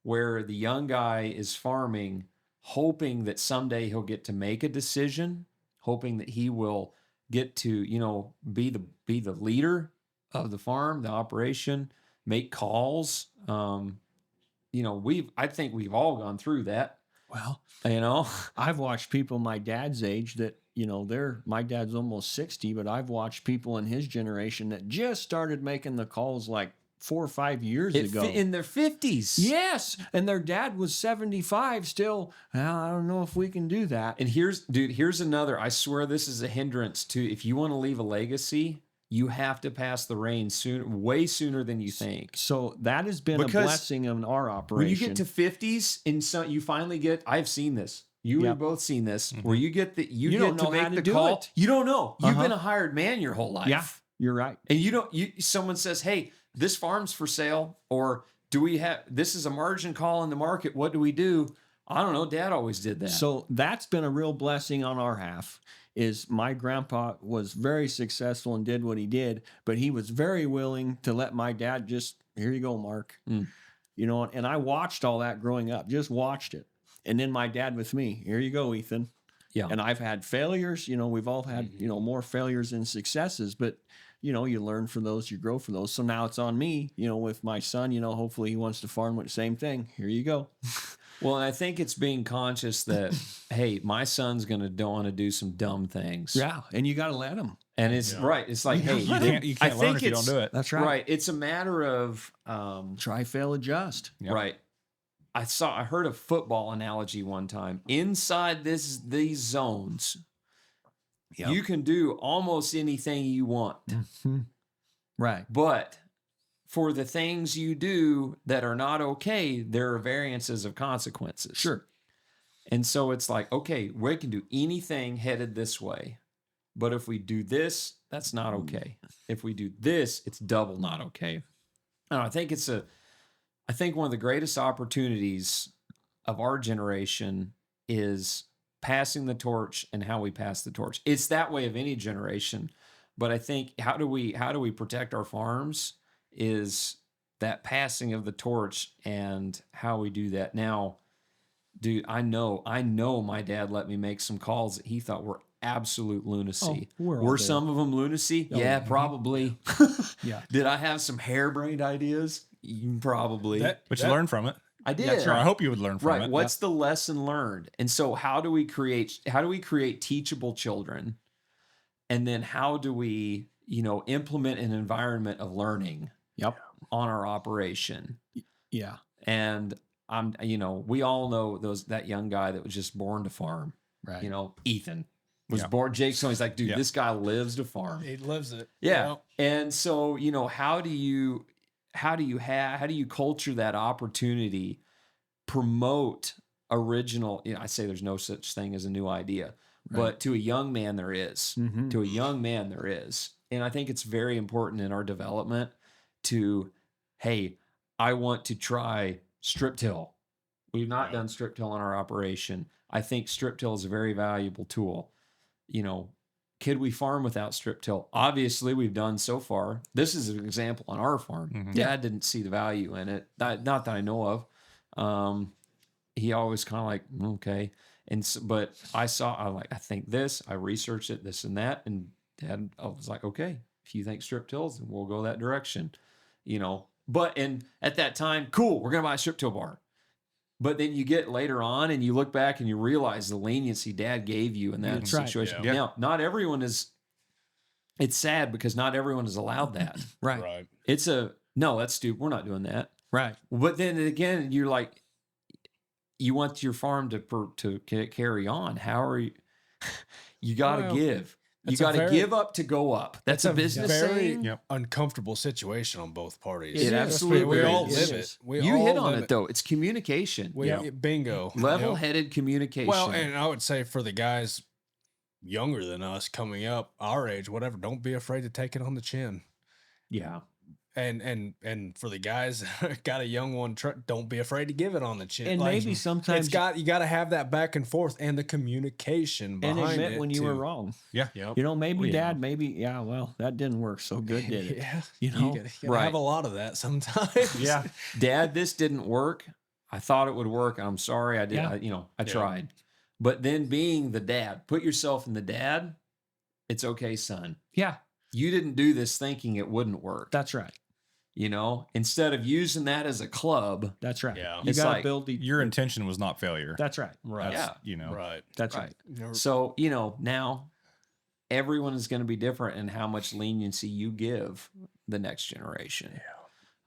Speaker 1: where the young guy is farming, hoping that someday he'll get to make a decision, hoping that he will get to, you know, be the leader of the farm, the operation, make calls. You know, I think we've all gone through that.
Speaker 5: Well,
Speaker 1: You know,
Speaker 5: I've watched people my dad's age that, you know, my dad's almost 60, but I've watched people in his generation that just started making the calls like 4 or 5 years ago.
Speaker 1: in their 50s.
Speaker 5: Yes. And their dad was 75 still. Well, I don't know if we can do that.
Speaker 1: And here's another, I swear this is a hindrance to, if you want to leave a legacy, you have to pass the reins way sooner than you think.
Speaker 5: So that has been a blessing in our operation.
Speaker 1: When you get to 50s, and so you finally get, I've seen this. You've both seen this, where you get you
Speaker 5: don't
Speaker 1: get
Speaker 5: know
Speaker 1: to
Speaker 5: how
Speaker 1: make
Speaker 5: to
Speaker 1: the
Speaker 5: do
Speaker 1: call.
Speaker 5: it.
Speaker 1: You don't know. You've been a hired man your whole life.
Speaker 5: Yeah, you're right.
Speaker 1: And someone says, hey, this farm's for sale, or this is a margin call in the market. What do we do? I don't know. Dad always did that.
Speaker 5: So that's been a real blessing on our half. Is my grandpa was very successful and did what he did, but he was very willing to let my dad just, here you go, Mark. You know, and I watched all that growing up, just watched it. And then my dad with me, here you go, Ethan.
Speaker 1: Yeah.
Speaker 5: And I've had failures, you know, we've all had, you know, more failures than successes, but you know, you learn from those, you grow from those. So now it's on me, you know, with my son, you know, hopefully he wants to farm with the same thing. Here you go.
Speaker 1: Well, and I think it's being conscious that, hey, my son's going to want to do some dumb things.
Speaker 5: Yeah. And you got to let him.
Speaker 1: And it's right. It's like, hey,
Speaker 4: You can't learn if you don't do it.
Speaker 5: That's right.
Speaker 1: Right. It's a matter of,
Speaker 5: Try, fail, adjust.
Speaker 4: Yep.
Speaker 1: right. I heard a football analogy one time. Inside these zones, you can do almost anything you want.
Speaker 5: Right.
Speaker 1: But for the things you do that are not okay, there are variances of consequences.
Speaker 5: Sure.
Speaker 1: And so it's like, okay, we can do anything headed this way. But if we do this, that's not okay. If we do this, it's double not okay. And I think one of the greatest opportunities of our generation is passing the torch and how we pass the torch. It's that way of any generation. But I think how do we protect our farms is that passing of the torch and how we do that. Now, dude, I know my dad let me make some calls that he thought were absolute lunacy. Were some of them lunacy?
Speaker 5: Oh,
Speaker 1: yeah, probably.
Speaker 5: Yeah.
Speaker 1: Did I have some harebrained ideas? Probably.
Speaker 4: But you learn from it.
Speaker 1: I did.
Speaker 5: That's
Speaker 4: Or I hope you would learn from
Speaker 1: Right.
Speaker 4: it.
Speaker 1: What's the lesson learned? And so how do we create teachable children? And then how do we, implement an environment of learning
Speaker 5: Yep.
Speaker 1: on our operation?
Speaker 5: Yeah.
Speaker 1: And we all know that young guy that was just born to farm.
Speaker 5: Right.
Speaker 1: Ethan was
Speaker 4: Yeah.
Speaker 1: born. Jake's always like, dude,
Speaker 4: Yeah.
Speaker 1: this guy lives to farm.
Speaker 2: He lives it.
Speaker 1: Yeah.
Speaker 2: Yep.
Speaker 1: And so, how do you culture that opportunity, promote original, I say there's no such thing as a new idea, but to a young man there is.
Speaker 5: Mhm.
Speaker 1: To a young man there is. And I think it's very important in our development to, hey, I want to try strip till. We've not done strip till in our operation. I think strip till is a very valuable tool. Could we farm without strip till? Obviously, we've done so far. This is an example on our farm.
Speaker 4: Mhm.
Speaker 1: Dad didn't see the value in it. Not that I know of. He always kind of like, okay. And so, but I think this, I researched it, this and that. And Dad, I was like, okay, if you think strip tills, then we'll go that direction, But, and at that time, cool, we're going to buy a strip till bar. But then you get later on and you look back and you realize the leniency Dad gave you in that
Speaker 5: That's right.
Speaker 1: situation.
Speaker 4: Yeah.
Speaker 1: Now, not everyone is, it's sad because not everyone is allowed that.
Speaker 5: Right.
Speaker 2: Right.
Speaker 1: It's no, that's stupid. We're not doing that.
Speaker 5: Right.
Speaker 1: But then again, you're like, you want your farm to carry on. How are you? You got to
Speaker 2: Well,
Speaker 1: give. You
Speaker 2: that's a
Speaker 1: got to
Speaker 2: very-
Speaker 1: give up to go up. That's a business
Speaker 2: very
Speaker 1: saying.
Speaker 4: Yep.
Speaker 2: uncomfortable situation on both parties.
Speaker 1: It absolutely
Speaker 2: we all
Speaker 1: is.
Speaker 2: live it. We
Speaker 1: You
Speaker 2: all
Speaker 1: hit on
Speaker 2: live
Speaker 1: it though. It's communication.
Speaker 2: Bingo.
Speaker 1: Level-headed communication.
Speaker 2: Well, and I would say for the guys younger than us coming up, our age, whatever, don't be afraid to take it on the chin.
Speaker 1: yeah.
Speaker 2: And for the guys that got a young one, don't be afraid to give it on the chin.
Speaker 5: And maybe sometimes
Speaker 2: you got to have that back and forth and the communication
Speaker 5: and
Speaker 2: behind
Speaker 5: admit
Speaker 2: it
Speaker 5: when you were
Speaker 2: too.
Speaker 5: wrong.
Speaker 4: Yeah.
Speaker 2: Yep.
Speaker 5: Maybe
Speaker 1: Yeah.
Speaker 5: Dad, well, that didn't work so good, did it?
Speaker 2: Yeah.
Speaker 5: You know?
Speaker 2: gotta
Speaker 1: Right.
Speaker 2: have a lot of that sometimes.
Speaker 4: Yeah.
Speaker 1: Dad, this didn't work. I thought it would work. I'm sorry. I did.
Speaker 5: Yeah.
Speaker 1: I tried. But then being the dad, put yourself in the dad. It's okay, son.
Speaker 5: Yeah,
Speaker 1: You didn't do this thinking it wouldn't work.
Speaker 5: that's right.
Speaker 1: Instead of using that as a club.
Speaker 5: That's right.
Speaker 2: Yeah.
Speaker 5: You
Speaker 1: It's
Speaker 5: got to
Speaker 1: like
Speaker 5: build the.
Speaker 4: Your intention was not failure.
Speaker 5: That's right.
Speaker 2: Right.
Speaker 1: Yeah.
Speaker 2: Right.
Speaker 5: That's
Speaker 1: Right.
Speaker 5: right.
Speaker 1: So, now everyone is going to be different in how much leniency you give the next generation.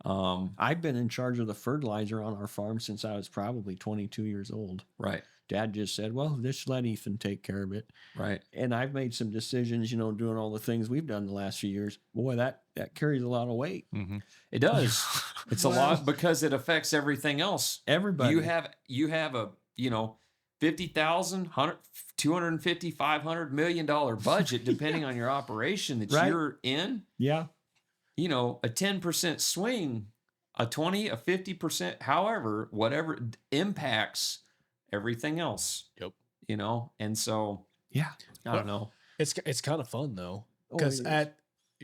Speaker 5: I've been in charge of the fertilizer on our farm since I was probably 22 years old.
Speaker 1: Right.
Speaker 5: Dad just said, well, just let Ethan take care of it.
Speaker 1: Right.
Speaker 5: And I've made some decisions, doing all the things we've done the last few years. Boy, that carries a lot of weight.
Speaker 4: Mm-hmm.
Speaker 1: It does. It's a lot because it affects everything else.
Speaker 5: Everybody.
Speaker 1: You have a, $50,000, $250, $500 million budget, depending on your operation that
Speaker 5: Right.
Speaker 1: you're in.
Speaker 5: Yeah.
Speaker 1: A 10% swing, a 20, a 50%, however, whatever impacts everything else.
Speaker 2: Yep.
Speaker 1: And so
Speaker 5: Yeah.
Speaker 1: I don't know.
Speaker 2: It's kind of fun though,
Speaker 5: Oh,
Speaker 2: because
Speaker 5: it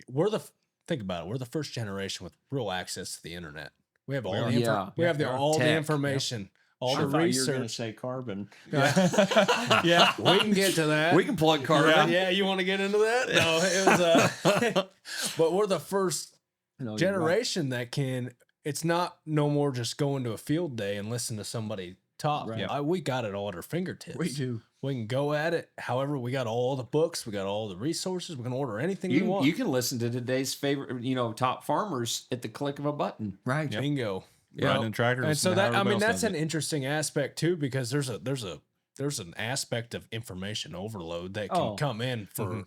Speaker 5: is.
Speaker 2: think about it, we're the first generation with real access to the internet. We have all
Speaker 1: are.
Speaker 2: the
Speaker 1: Yeah.
Speaker 2: we have all the
Speaker 1: Tech.
Speaker 2: information, all
Speaker 5: I
Speaker 2: the
Speaker 5: thought you were going to
Speaker 2: research.
Speaker 5: say carbon.
Speaker 2: Yeah, we can get to that.
Speaker 1: We can plug carbon.
Speaker 2: Yeah, you want to get into that? No, it was. But we're the first
Speaker 5: No, you're right.
Speaker 2: generation that can. It's not no more just going to a field day and listen to somebody talk.
Speaker 5: Right.
Speaker 2: We got it all at our fingertips.
Speaker 5: We do.
Speaker 2: We can go at it. However, we got all the books. We got all the resources. We can order anything we
Speaker 1: You,
Speaker 2: want.
Speaker 1: you can listen to today's favorite, top farmers at the click of a button.
Speaker 5: Right.
Speaker 2: Bingo.
Speaker 4: Riding a tractor.
Speaker 2: And so
Speaker 4: listening to
Speaker 2: that
Speaker 4: how everybody else
Speaker 2: that's
Speaker 4: does
Speaker 2: an
Speaker 4: it.
Speaker 2: interesting aspect too, because there's an aspect of information overload that can
Speaker 5: Oh.
Speaker 2: come in for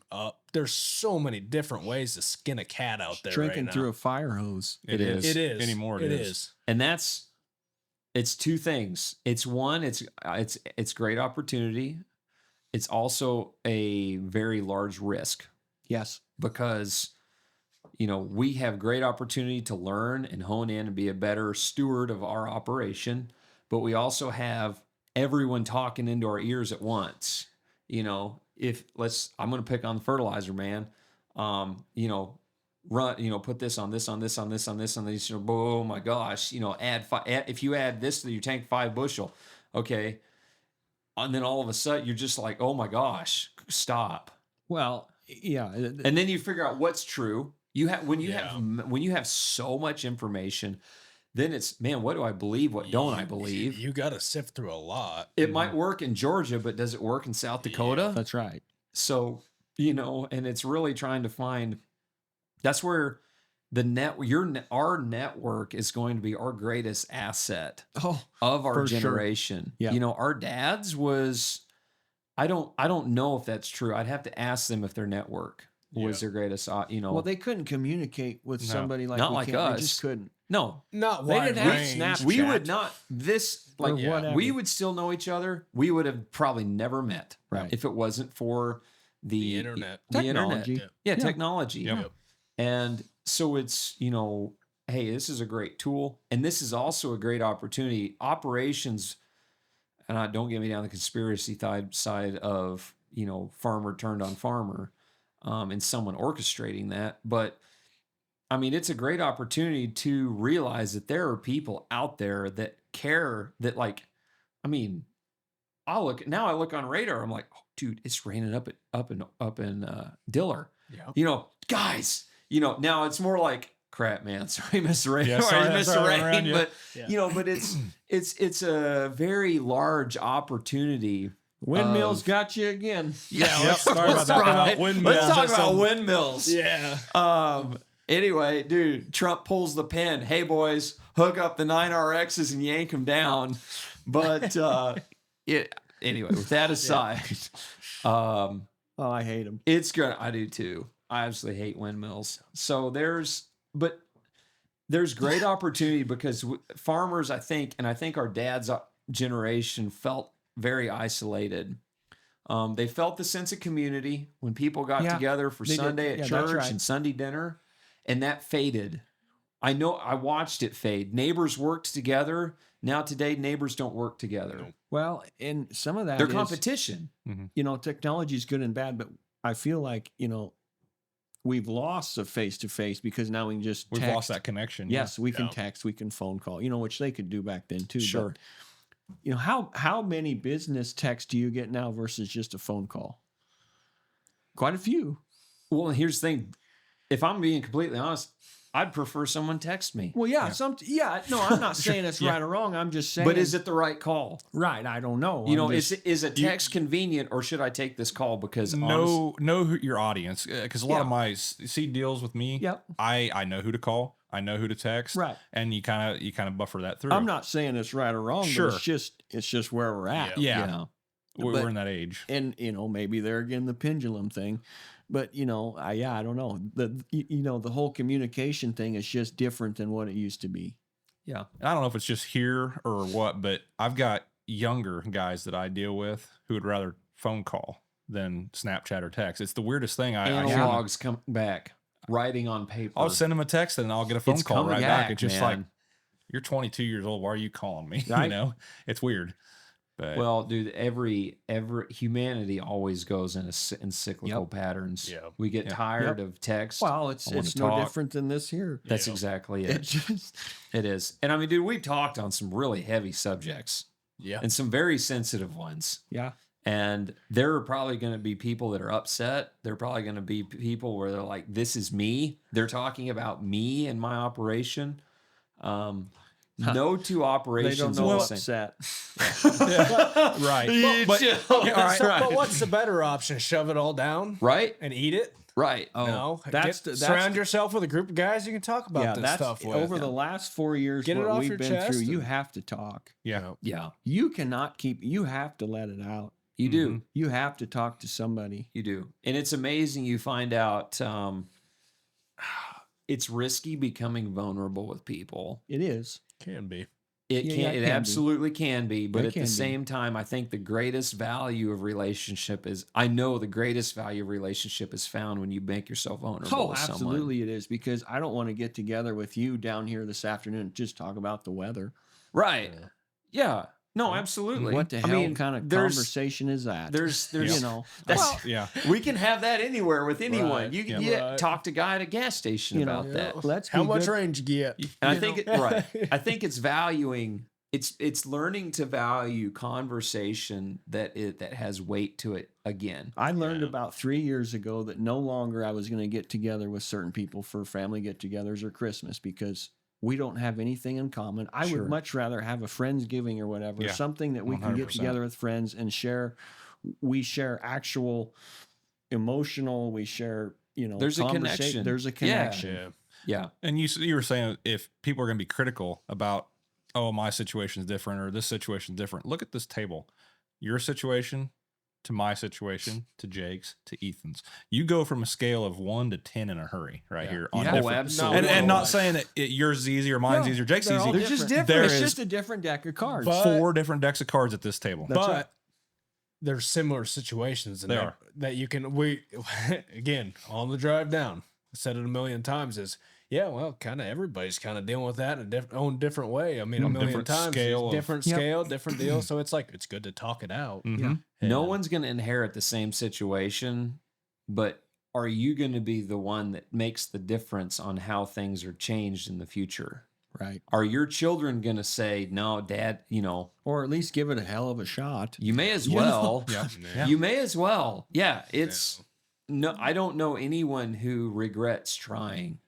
Speaker 2: there's so many different ways to skin a cat out there
Speaker 5: Drinking
Speaker 2: right
Speaker 5: through
Speaker 2: now.
Speaker 5: a fire hose.
Speaker 4: It is.
Speaker 2: It is
Speaker 4: Anymore,
Speaker 2: It
Speaker 4: it
Speaker 2: is.
Speaker 4: is.
Speaker 1: And it's two things. It's one, it's great opportunity. It's also a very large risk
Speaker 5: Yes.
Speaker 1: because we have great opportunity to learn and hone in and be a better steward of our operation, but we also have everyone talking into our ears at once. I'm going to pick on the fertilizer man. Put this on this, on this, on this, on this, on this. Oh my gosh, if you add this to your tank 5 bushel, okay. And then all of a sudden you're just like, oh my gosh, stop.
Speaker 5: Well, yeah.
Speaker 1: And then you figure out what's true. When you have so much information, then it's, man, what do I believe? What don't I believe?
Speaker 2: You got to sift through a lot.
Speaker 1: It might work in Georgia, but does it work in South Dakota?
Speaker 5: That's right.
Speaker 1: So, and it's really trying to find, that's where our network is going to be our greatest asset
Speaker 5: Oh,
Speaker 1: of our
Speaker 5: for sure.
Speaker 1: generation.
Speaker 5: Yeah.
Speaker 1: Our dads was, I don't know if that's true. I'd have to ask them if their network was their greatest,
Speaker 5: well, they couldn't communicate with
Speaker 4: No,
Speaker 5: somebody like
Speaker 1: not
Speaker 5: we
Speaker 1: like
Speaker 5: can.
Speaker 1: us.
Speaker 5: They just couldn't.
Speaker 1: no,
Speaker 2: Not
Speaker 5: They
Speaker 2: wide
Speaker 5: didn't have
Speaker 2: range.
Speaker 5: Snapchat.
Speaker 1: we would not
Speaker 5: Or
Speaker 1: like
Speaker 5: whatever.
Speaker 1: we would still know each other. We would have probably never met
Speaker 5: Right.
Speaker 1: if it wasn't for
Speaker 2: The internet.
Speaker 1: The
Speaker 5: Technology.
Speaker 1: internet. Yeah,
Speaker 5: Yeah.
Speaker 1: technology.
Speaker 4: Yep.
Speaker 1: And so it's, hey, this is a great tool. And this is also a great opportunity. Operations, and don't get me down the conspiracy side of, farmer turned on farmer, and someone orchestrating that. But I mean, it's a great opportunity to realize that there are people out there that care, that I look on radar. I'm like, oh, dude, it's raining up in Diller.
Speaker 2: Yeah.
Speaker 1: Guys, now it's more like, crap, man. Sorry, Mr. Rain.
Speaker 4: Yeah,
Speaker 1: sorry,
Speaker 4: sorry,
Speaker 1: Mr.
Speaker 4: sorry,
Speaker 1: Rain.
Speaker 4: around you.
Speaker 1: But
Speaker 2: Yeah.
Speaker 1: but it's a very large opportunity.
Speaker 5: Windmills
Speaker 1: of-
Speaker 5: got you again.
Speaker 1: Yeah,
Speaker 2: Yep, sorry about that. About windmills.
Speaker 1: Let's talk
Speaker 2: That's
Speaker 1: about
Speaker 2: some-
Speaker 1: windmills.
Speaker 2: Yeah.
Speaker 1: Anyway, dude, Trump pulls the pin. Hey, boys, hook up the 9RXs and yank them down. But anyway, with that aside,
Speaker 5: Oh, I hate them.
Speaker 1: it's good. I do too. I absolutely hate windmills. So there's great opportunity because farmers, I think our dad's generation felt very isolated. They felt the sense of community when people got
Speaker 5: Yeah,
Speaker 1: together for
Speaker 5: they did.
Speaker 1: Sunday
Speaker 5: Yeah,
Speaker 1: at
Speaker 5: that's
Speaker 1: church
Speaker 5: right.
Speaker 1: and Sunday dinner, and that faded. I know I watched it fade. Neighbors worked together. Now today, neighbors don't work together.
Speaker 2: Nope.
Speaker 5: Well, and some of that
Speaker 1: They're
Speaker 5: is,
Speaker 1: competition.
Speaker 5: technology is good and bad, but I feel like, we've lost the face to face because now we can just
Speaker 4: We've
Speaker 5: text.
Speaker 4: lost that connection.
Speaker 5: Yes, we can
Speaker 2: Yeah.
Speaker 5: text, we can phone call, which they could do back then too.
Speaker 1: Sure.
Speaker 5: But, how many business texts do you get now versus just a phone call? Quite a few.
Speaker 1: Well, here's the thing. If I'm being completely honest, I'd prefer someone text me.
Speaker 5: Well, yeah, no, I'm not saying it's
Speaker 4: Yeah.
Speaker 5: right or wrong. I'm just saying.
Speaker 1: But is it the right call?
Speaker 5: right? I don't know.
Speaker 1: Is a text convenient, or should I take this call? Because
Speaker 4: know your audience, because a lot of my see deals with me.
Speaker 5: Yep.
Speaker 4: I know who to call. I know who to text.
Speaker 5: Right.
Speaker 4: And you kind of buffer that through.
Speaker 5: I'm not saying it's right or wrong.
Speaker 4: Sure.
Speaker 5: But it's just where we're at.
Speaker 4: Yeah. We're
Speaker 5: But-
Speaker 4: in that age.
Speaker 5: And maybe there again the pendulum thing, but I don't know. The whole communication thing is just different than what it used to be.
Speaker 1: Yeah.
Speaker 4: I don't know if it's just here or what, but I've got younger guys that I deal with who would rather phone call than Snapchat or text. It's the weirdest thing. I
Speaker 1: Analogs come back. Writing on paper.
Speaker 4: I'll send them a text and I'll get a phone
Speaker 1: It's
Speaker 4: call
Speaker 1: coming
Speaker 4: right
Speaker 1: back,
Speaker 4: back. It's just
Speaker 1: man.
Speaker 4: like, you're 22 years old. Why are you calling me?
Speaker 5: Right.
Speaker 4: It's weird. But
Speaker 1: Well, dude, every humanity always goes in cyclical patterns.
Speaker 2: Yeah.
Speaker 1: We get tired of text.
Speaker 5: Well, it's
Speaker 1: I wanna
Speaker 5: no
Speaker 1: talk.
Speaker 5: different than this here.
Speaker 1: That's
Speaker 2: Yeah.
Speaker 1: exactly
Speaker 5: It
Speaker 1: it.
Speaker 5: just
Speaker 1: It is. And I mean, dude, we talked on some really heavy subjects
Speaker 2: Yeah.
Speaker 1: and some very sensitive ones.
Speaker 5: yeah.
Speaker 1: And there are probably going to be people that are upset. There are probably going to be people where they're like, this is me. They're talking about me and my operation. No two
Speaker 5: They
Speaker 1: operations
Speaker 5: don't know
Speaker 1: are the
Speaker 5: what's
Speaker 1: same.
Speaker 5: upset.
Speaker 4: right.
Speaker 2: But,
Speaker 1: Yeah,
Speaker 2: but,
Speaker 1: right.
Speaker 2: but what's the better option? Shove it all down
Speaker 1: Right?
Speaker 2: and eat it?
Speaker 1: Right.
Speaker 2: No.
Speaker 5: that's
Speaker 2: surround yourself with a group of guys you can talk about this
Speaker 5: that's
Speaker 2: stuff with.
Speaker 5: over the last 4 years.
Speaker 2: Get it
Speaker 5: what
Speaker 2: off
Speaker 5: we've
Speaker 2: your
Speaker 5: been
Speaker 2: chest
Speaker 5: through, you
Speaker 2: and-
Speaker 5: have to talk.
Speaker 4: Yeah.
Speaker 1: Yeah.
Speaker 5: You cannot keep. You have to let it out.
Speaker 1: You do.
Speaker 5: You have to talk to somebody.
Speaker 1: You do. And it's amazing you find out it's risky becoming vulnerable with people.
Speaker 5: It is.
Speaker 2: Can be.
Speaker 1: It
Speaker 5: Yeah,
Speaker 1: can.
Speaker 5: yeah, it
Speaker 1: It
Speaker 5: can be.
Speaker 1: absolutely can be. But
Speaker 5: It
Speaker 1: at
Speaker 5: can
Speaker 1: the
Speaker 5: be.
Speaker 1: same time, I think the greatest value of relationship is. I know the greatest value of relationship is found when you make yourself vulnerable.
Speaker 5: Oh,
Speaker 1: with someone.
Speaker 5: absolutely, it is because I don't want to get together with you down here this afternoon and just talk about the weather.
Speaker 1: Right. Yeah. No, absolutely.
Speaker 5: What the hell kind of
Speaker 1: there's-
Speaker 5: conversation is that?
Speaker 1: There's,
Speaker 5: that's
Speaker 4: Yeah.
Speaker 1: we can have that anywhere with anyone.
Speaker 2: Right.
Speaker 1: You can
Speaker 2: Yeah. Right.
Speaker 1: talk to a guy at a gas station about that.
Speaker 5: Let's
Speaker 2: How
Speaker 5: be
Speaker 2: much
Speaker 5: good.
Speaker 2: range you get?
Speaker 1: And I
Speaker 2: You
Speaker 1: think
Speaker 2: know?
Speaker 1: right. I think it's valuing. It's learning to value conversation that has weight to it again.
Speaker 5: I learned about 3 years ago that no longer I was going to get together with certain people for family get-togethers or Christmas because we don't have anything in common. I
Speaker 1: Sure.
Speaker 5: would much rather have a Friendsgiving or whatever,
Speaker 4: Yeah,
Speaker 5: something that we can get
Speaker 4: 100%.
Speaker 5: together with friends and share. We share actual emotional, we share,
Speaker 1: There's a
Speaker 5: conversation.
Speaker 1: connection.
Speaker 5: There's a
Speaker 1: Yeah.
Speaker 5: connection.
Speaker 2: Yeah.
Speaker 1: Yeah.
Speaker 4: And you were saying if people are going to be critical about, oh, my situation is different or this situation is different, look at this table. Your situation to my situation to Jake's to Ethan's. You go from a scale of 1 to 10 in a hurry right here. On
Speaker 1: Yeah.
Speaker 4: different,
Speaker 1: Oh, absolutely.
Speaker 4: and not
Speaker 2: Like-
Speaker 4: saying that yours is easier, mine's
Speaker 5: No,
Speaker 4: easier, Jake's
Speaker 5: they're all
Speaker 4: easy.
Speaker 1: They're just
Speaker 5: different.
Speaker 1: different.
Speaker 4: There
Speaker 5: It's
Speaker 4: is
Speaker 5: just a different deck of cards.
Speaker 2: But-
Speaker 4: 4 different decks of cards at this table.
Speaker 5: That's
Speaker 2: but
Speaker 5: right.
Speaker 2: there's similar situations in
Speaker 4: They
Speaker 2: there
Speaker 4: are.
Speaker 2: that you can again on the drive down. I said it a million times is kind of everybody's kind of dealing with that in a own different way. I mean, a million
Speaker 4: Different
Speaker 2: times,
Speaker 4: scale of-
Speaker 2: different
Speaker 5: Yep.
Speaker 2: scale, different deal. So it's like it's good to talk it out.
Speaker 4: Mhm.
Speaker 1: No
Speaker 2: And-
Speaker 1: one's going to inherit the same situation, but are you going to be the one that makes the difference on how things are changed in the future?
Speaker 5: Right.
Speaker 1: Are your children going to say, no, Dad,
Speaker 5: Or at least give it a hell of a shot.
Speaker 1: you may as
Speaker 5: You know?
Speaker 1: well.
Speaker 2: Yeah.
Speaker 1: You may as well. Yeah. It's no, I don't know anyone who regrets trying.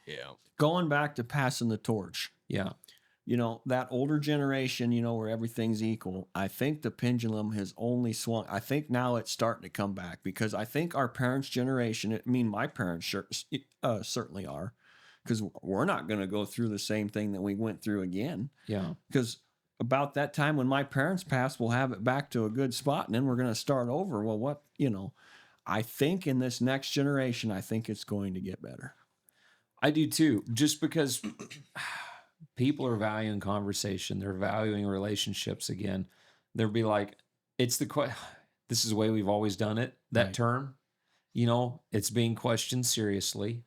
Speaker 2: Yeah.
Speaker 5: Going back to passing the torch,
Speaker 1: Yeah.
Speaker 5: that older generation, where everything's equal, I think the pendulum has only swung. I think now it's starting to come back because I think our parents' generation, my parents certainly are, because we're not going to go through the same thing that we went through again.
Speaker 1: Yeah.
Speaker 5: Because about that time when my parents pass, we'll have it back to a good spot and then we're going to start over. Well, I think in this next generation, I think it's going to get better.
Speaker 1: I do too, just because people are valuing conversation, they're valuing relationships again. They'll be like, it's this is the way we've always done it. That
Speaker 5: Right.
Speaker 1: term, it's being questioned seriously.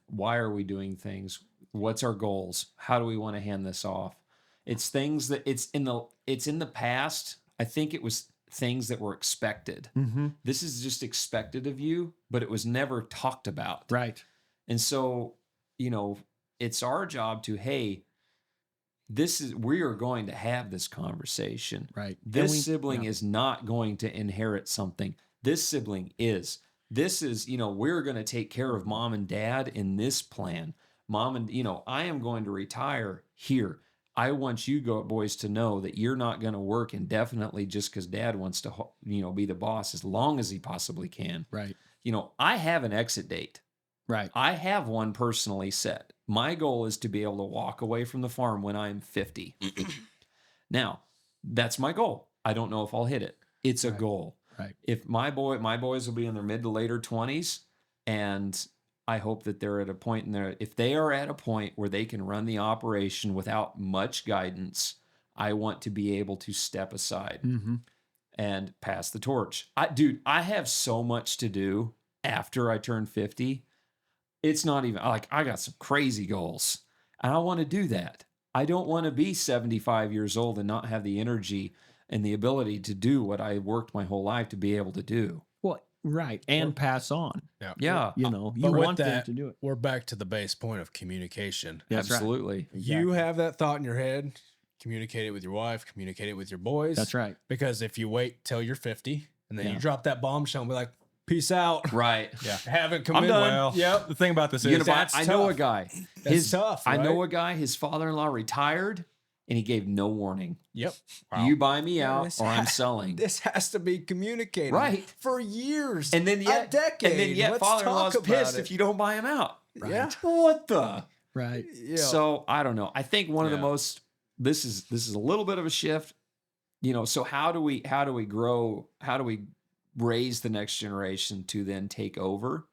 Speaker 1: Why are we doing things? What's our goals? How do we want to hand this off? It's things that it's in the past. I think it was things that were expected.
Speaker 5: Mm-hmm.
Speaker 1: This is just expected of you, but it was never talked about.
Speaker 5: Right.
Speaker 1: And so, it's our job to, hey, we are going to have this conversation.
Speaker 5: Right.
Speaker 1: This sibling is not going to inherit something. This sibling is. This is, we're going to take care of mom and dad in this plan. Mom and, I am going to retire here. I want you boys to know that you're not going to work indefinitely just because dad wants to, be the boss as long as he possibly can.
Speaker 5: Right.
Speaker 1: I have an exit date.
Speaker 5: Right.
Speaker 1: I have one personally set. My goal is to be able to walk away from the farm when I'm 50. Now, that's my goal. I don't know if I'll hit it. It's a
Speaker 5: Right.
Speaker 1: goal.
Speaker 5: Right.
Speaker 1: If my boys will be in their mid to later 20s, and I hope that they're at a point if they are at a point where they can run the operation without much guidance, I want to be able to step aside
Speaker 5: Mm-hmm.
Speaker 1: and pass the torch. I have so much to do after I turn 50. It's not even like I got some crazy goals and I want to do that. I don't want to be 75 years old and not have the energy and the ability to do what I worked my whole life to be able to do.
Speaker 5: Well, right. And pass on.
Speaker 1: Yeah,
Speaker 5: You
Speaker 2: But with
Speaker 5: want them
Speaker 2: that,
Speaker 5: to do it.
Speaker 2: we're back to the base point of communication.
Speaker 5: That's right.
Speaker 1: absolutely.
Speaker 2: You have that thought in your head, communicate it with your wife, communicate it with your boys.
Speaker 5: That's right.
Speaker 2: Because if you wait till you're 50 and then
Speaker 5: Yeah.
Speaker 2: you drop that bombshell and be like, peace out.
Speaker 1: Right.
Speaker 4: Yeah.
Speaker 2: Haven't
Speaker 1: I'm
Speaker 2: committed.
Speaker 1: done.
Speaker 4: Well,
Speaker 2: Yep.
Speaker 4: the thing about this
Speaker 1: You
Speaker 4: is
Speaker 1: gonna buy-
Speaker 2: that's
Speaker 1: I know a
Speaker 2: tough.
Speaker 1: guy.
Speaker 2: That's tough.
Speaker 1: I know
Speaker 2: right?
Speaker 1: a guy. His father-in-law retired, and he gave no warning.
Speaker 2: Yep.
Speaker 4: Wow.
Speaker 1: You buy me
Speaker 2: Yeah,
Speaker 1: out,
Speaker 2: this
Speaker 1: or I'm
Speaker 2: ha-
Speaker 1: selling.
Speaker 2: This has to be communicated.
Speaker 1: Right.
Speaker 2: For years.
Speaker 1: And then yet,
Speaker 2: a decade.
Speaker 1: and then yet,
Speaker 2: Let's
Speaker 1: father-in-law's
Speaker 2: talk about
Speaker 1: pissed
Speaker 2: it.
Speaker 1: if you don't buy him out.
Speaker 2: Yeah.
Speaker 1: What the?
Speaker 5: Right.
Speaker 2: Yeah.
Speaker 1: So I don't know. I think one of the
Speaker 4: Yeah.
Speaker 1: most. This is a little bit of a shift. So how do we grow? How do we raise the next generation to then take over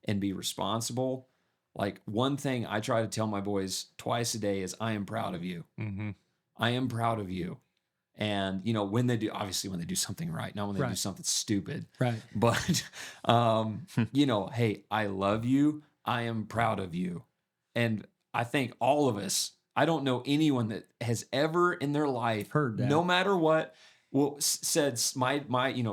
Speaker 1: and be responsible? Like one thing I try to tell my boys twice a day is I am proud of you.
Speaker 4: Mm-hmm.
Speaker 1: I am proud of you. And when they do something right, not when they do
Speaker 5: Right.
Speaker 1: something stupid.
Speaker 5: Right.
Speaker 1: But hey, I love you. I am proud of you. And I think all of us, I don't know anyone that has ever in their life
Speaker 5: Heard that.
Speaker 1: no matter what, said my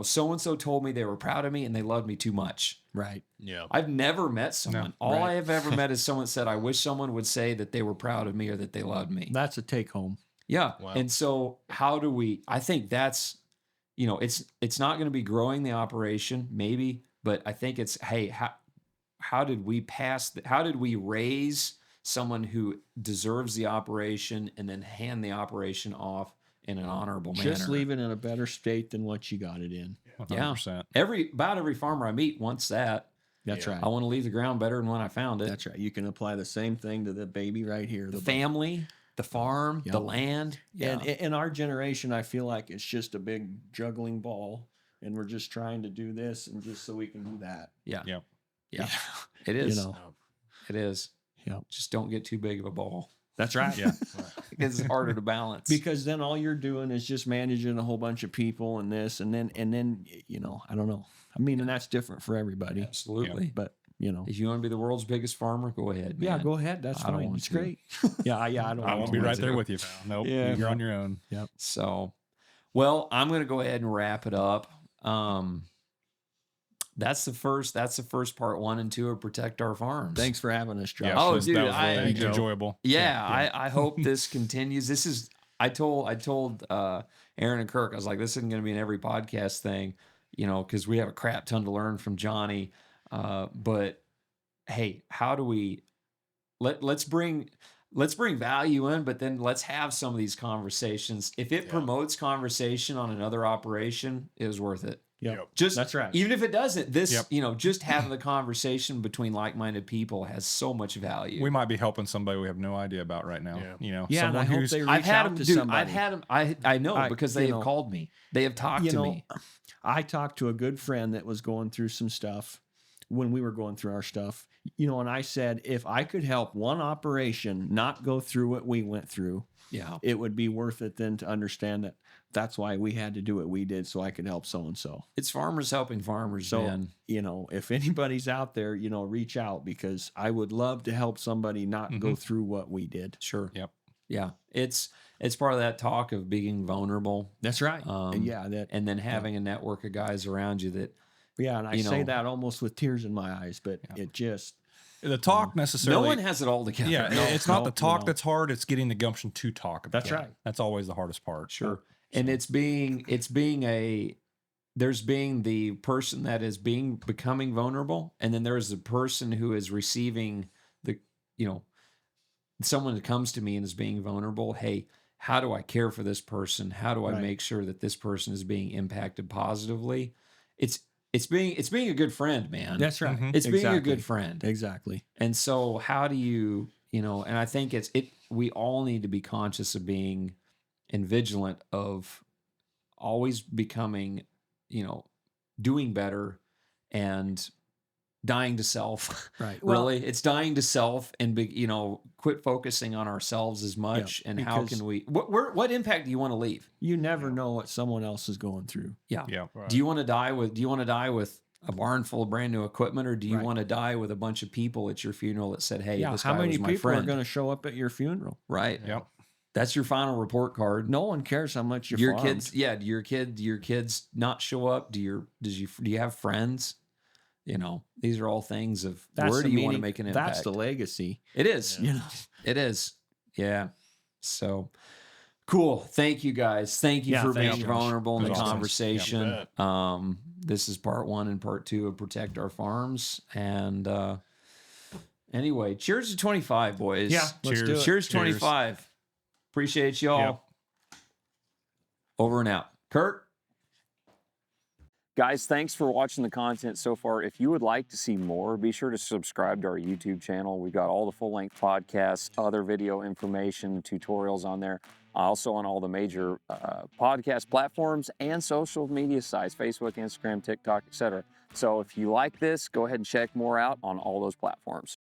Speaker 1: so and so told me they were proud of me and they loved me too much.
Speaker 5: Right.
Speaker 2: Yeah.
Speaker 1: I've never met someone. All I
Speaker 5: right.
Speaker 1: have ever met is someone said, I wish someone would say that they were proud of me or that they loved me.
Speaker 5: That's a take home.
Speaker 1: Yeah.
Speaker 2: Wow.
Speaker 1: And so how do we, I think that's, it's not going to be growing the operation, maybe, but I think it's, hey, how did we raise someone who deserves the operation and then hand the operation off in an honorable manner.
Speaker 5: Just leave it in a better state than what you got it in.
Speaker 4: 100%.
Speaker 1: About every farmer I meet wants that.
Speaker 5: That's right.
Speaker 1: I want to leave the ground better than when I found it.
Speaker 5: That's right. You can apply the same thing to the baby right here.
Speaker 1: The family, the farm, the land.
Speaker 5: And in our generation, I feel like it's just a big juggling ball, and we're just trying to do this and just so we can do that.
Speaker 1: Yeah.
Speaker 4: Yep.
Speaker 1: Yeah. It is.
Speaker 5: You know.
Speaker 1: It is.
Speaker 5: Yep.
Speaker 1: Just don't get too big of a ball.
Speaker 5: That's right.
Speaker 4: Yeah.
Speaker 1: It's harder to balance.
Speaker 5: Because then all you're doing is just managing a whole bunch of people and this and then I don't know. I mean, and that's different for everybody.
Speaker 1: Absolutely.
Speaker 5: But
Speaker 1: if you want to be the world's biggest farmer, go ahead.
Speaker 5: yeah,
Speaker 1: man.
Speaker 5: go ahead. That's
Speaker 1: I don't
Speaker 5: fine.
Speaker 1: want
Speaker 5: It's
Speaker 1: to.
Speaker 5: great. I don't.
Speaker 4: I won't be right there with you, pal. Nope.
Speaker 5: Yeah,
Speaker 4: You're
Speaker 5: no.
Speaker 4: on your own.
Speaker 1: So, well, I'm going to go ahead and wrap it up. That's the first part 1 and 2 of Protect Our Farms.
Speaker 5: Thanks for having us, Josh.
Speaker 4: Yeah,
Speaker 1: Oh,
Speaker 4: that was
Speaker 1: dude,
Speaker 4: really
Speaker 1: I-
Speaker 4: enjoyable.
Speaker 1: Yeah, I hope this continues. This is I told Aaron and Kirk, I was like, this isn't going to be an every podcast thing, because we have a crap ton to learn from Johnny. But hey, how do we let's bring value in, but then let's have some of these conversations. If it promotes conversation on another operation, it was worth it.
Speaker 5: Yep.
Speaker 1: Just
Speaker 5: That's right.
Speaker 1: Even if it doesn't, this,
Speaker 4: Yep.
Speaker 1: just having the conversation between like-minded people has so much value.
Speaker 4: We might be helping somebody we have no idea about right now.
Speaker 2: Yeah.
Speaker 5: Yeah, and I hope they reach out to somebody.
Speaker 1: I've had them. I know because they have called me. They have talked to me.
Speaker 5: I talked to a good friend that was going through some stuff when we were going through our stuff, and I said, if I could help one operation not go through what we went through, it would be worth it then to understand that that's why we had to do what we did so I could help so-and-so.
Speaker 1: It's farmers helping farmers,
Speaker 5: So,
Speaker 1: man.
Speaker 5: If anybody's out there, reach out because I would love to help somebody not go through what we did.
Speaker 1: Sure.
Speaker 4: Yep.
Speaker 1: Yeah. It's part of that talk of being vulnerable.
Speaker 5: That's right.
Speaker 1: And and then having a network of guys around you that,
Speaker 5: and I say that almost with tears in my eyes, but it just...
Speaker 4: The talk necessarily.
Speaker 1: no one has it all together.
Speaker 4: Yeah, it's not the talk that's hard. It's getting the gumption to talk about
Speaker 5: That's
Speaker 4: it.
Speaker 5: right.
Speaker 4: That's always the hardest part.
Speaker 1: Sure. And there's being the person that is becoming vulnerable, and then there's the person who is receiving someone that comes to me and is being vulnerable. Hey, how do I care for this person? How do I make sure that this person is being impacted positively? It's being a good friend, man.
Speaker 5: That's right.
Speaker 1: It's being a good friend.
Speaker 5: Exactly.
Speaker 1: And so how do you, and I think we all need to be conscious of being and vigilant of always becoming, doing better and dying to self.
Speaker 5: Right.
Speaker 1: Really, it's dying to self and quit focusing on ourselves as much. And how
Speaker 5: because-
Speaker 1: can we? What impact do you want to leave?
Speaker 5: You never know what someone else is going through.
Speaker 1: Yeah.
Speaker 4: Yeah.
Speaker 1: Do you want to die with a barn full of brand new equipment, or do you
Speaker 5: Right.
Speaker 1: want to die with a bunch of people at your funeral that said, "Hey, this guy
Speaker 5: how many
Speaker 1: was my
Speaker 5: people are
Speaker 1: friend"?
Speaker 5: going to show up at your funeral?
Speaker 1: Right.
Speaker 4: Yep.
Speaker 1: That's your final report card.
Speaker 5: No one cares how much you
Speaker 1: Your
Speaker 5: farmed.
Speaker 1: kids, do your kids not show up? Do you have friends? These are all things of
Speaker 5: That's
Speaker 1: where
Speaker 5: the
Speaker 1: do you want to
Speaker 5: meaning-
Speaker 1: make an impact?
Speaker 5: That's the legacy.
Speaker 1: It is.
Speaker 5: You know.
Speaker 1: It is. Yeah. So cool. Thank you guys. Thank you
Speaker 5: Yeah,
Speaker 1: for
Speaker 5: thanks,
Speaker 1: being
Speaker 5: Josh.
Speaker 1: vulnerable in
Speaker 4: It
Speaker 1: the
Speaker 4: was awesome.
Speaker 1: conversation.
Speaker 2: Yeah,
Speaker 1: This is part 1 and part 2 of Protect Our Farms. And anyway, cheers to 25, boys.
Speaker 5: Yeah, let's do it.
Speaker 1: Cheers 25. Appreciate y'all.
Speaker 4: Yep.
Speaker 1: Over and out. Kurt? Guys, thanks for watching the content so far. If you would like to see more, be sure to subscribe to our YouTube channel. We've got all the full-length podcasts, other video information, tutorials on there. Also on all the major podcast platforms and social media sites, Facebook, Instagram, TikTok, etc. So if you like this, go ahead and check more out on all those platforms.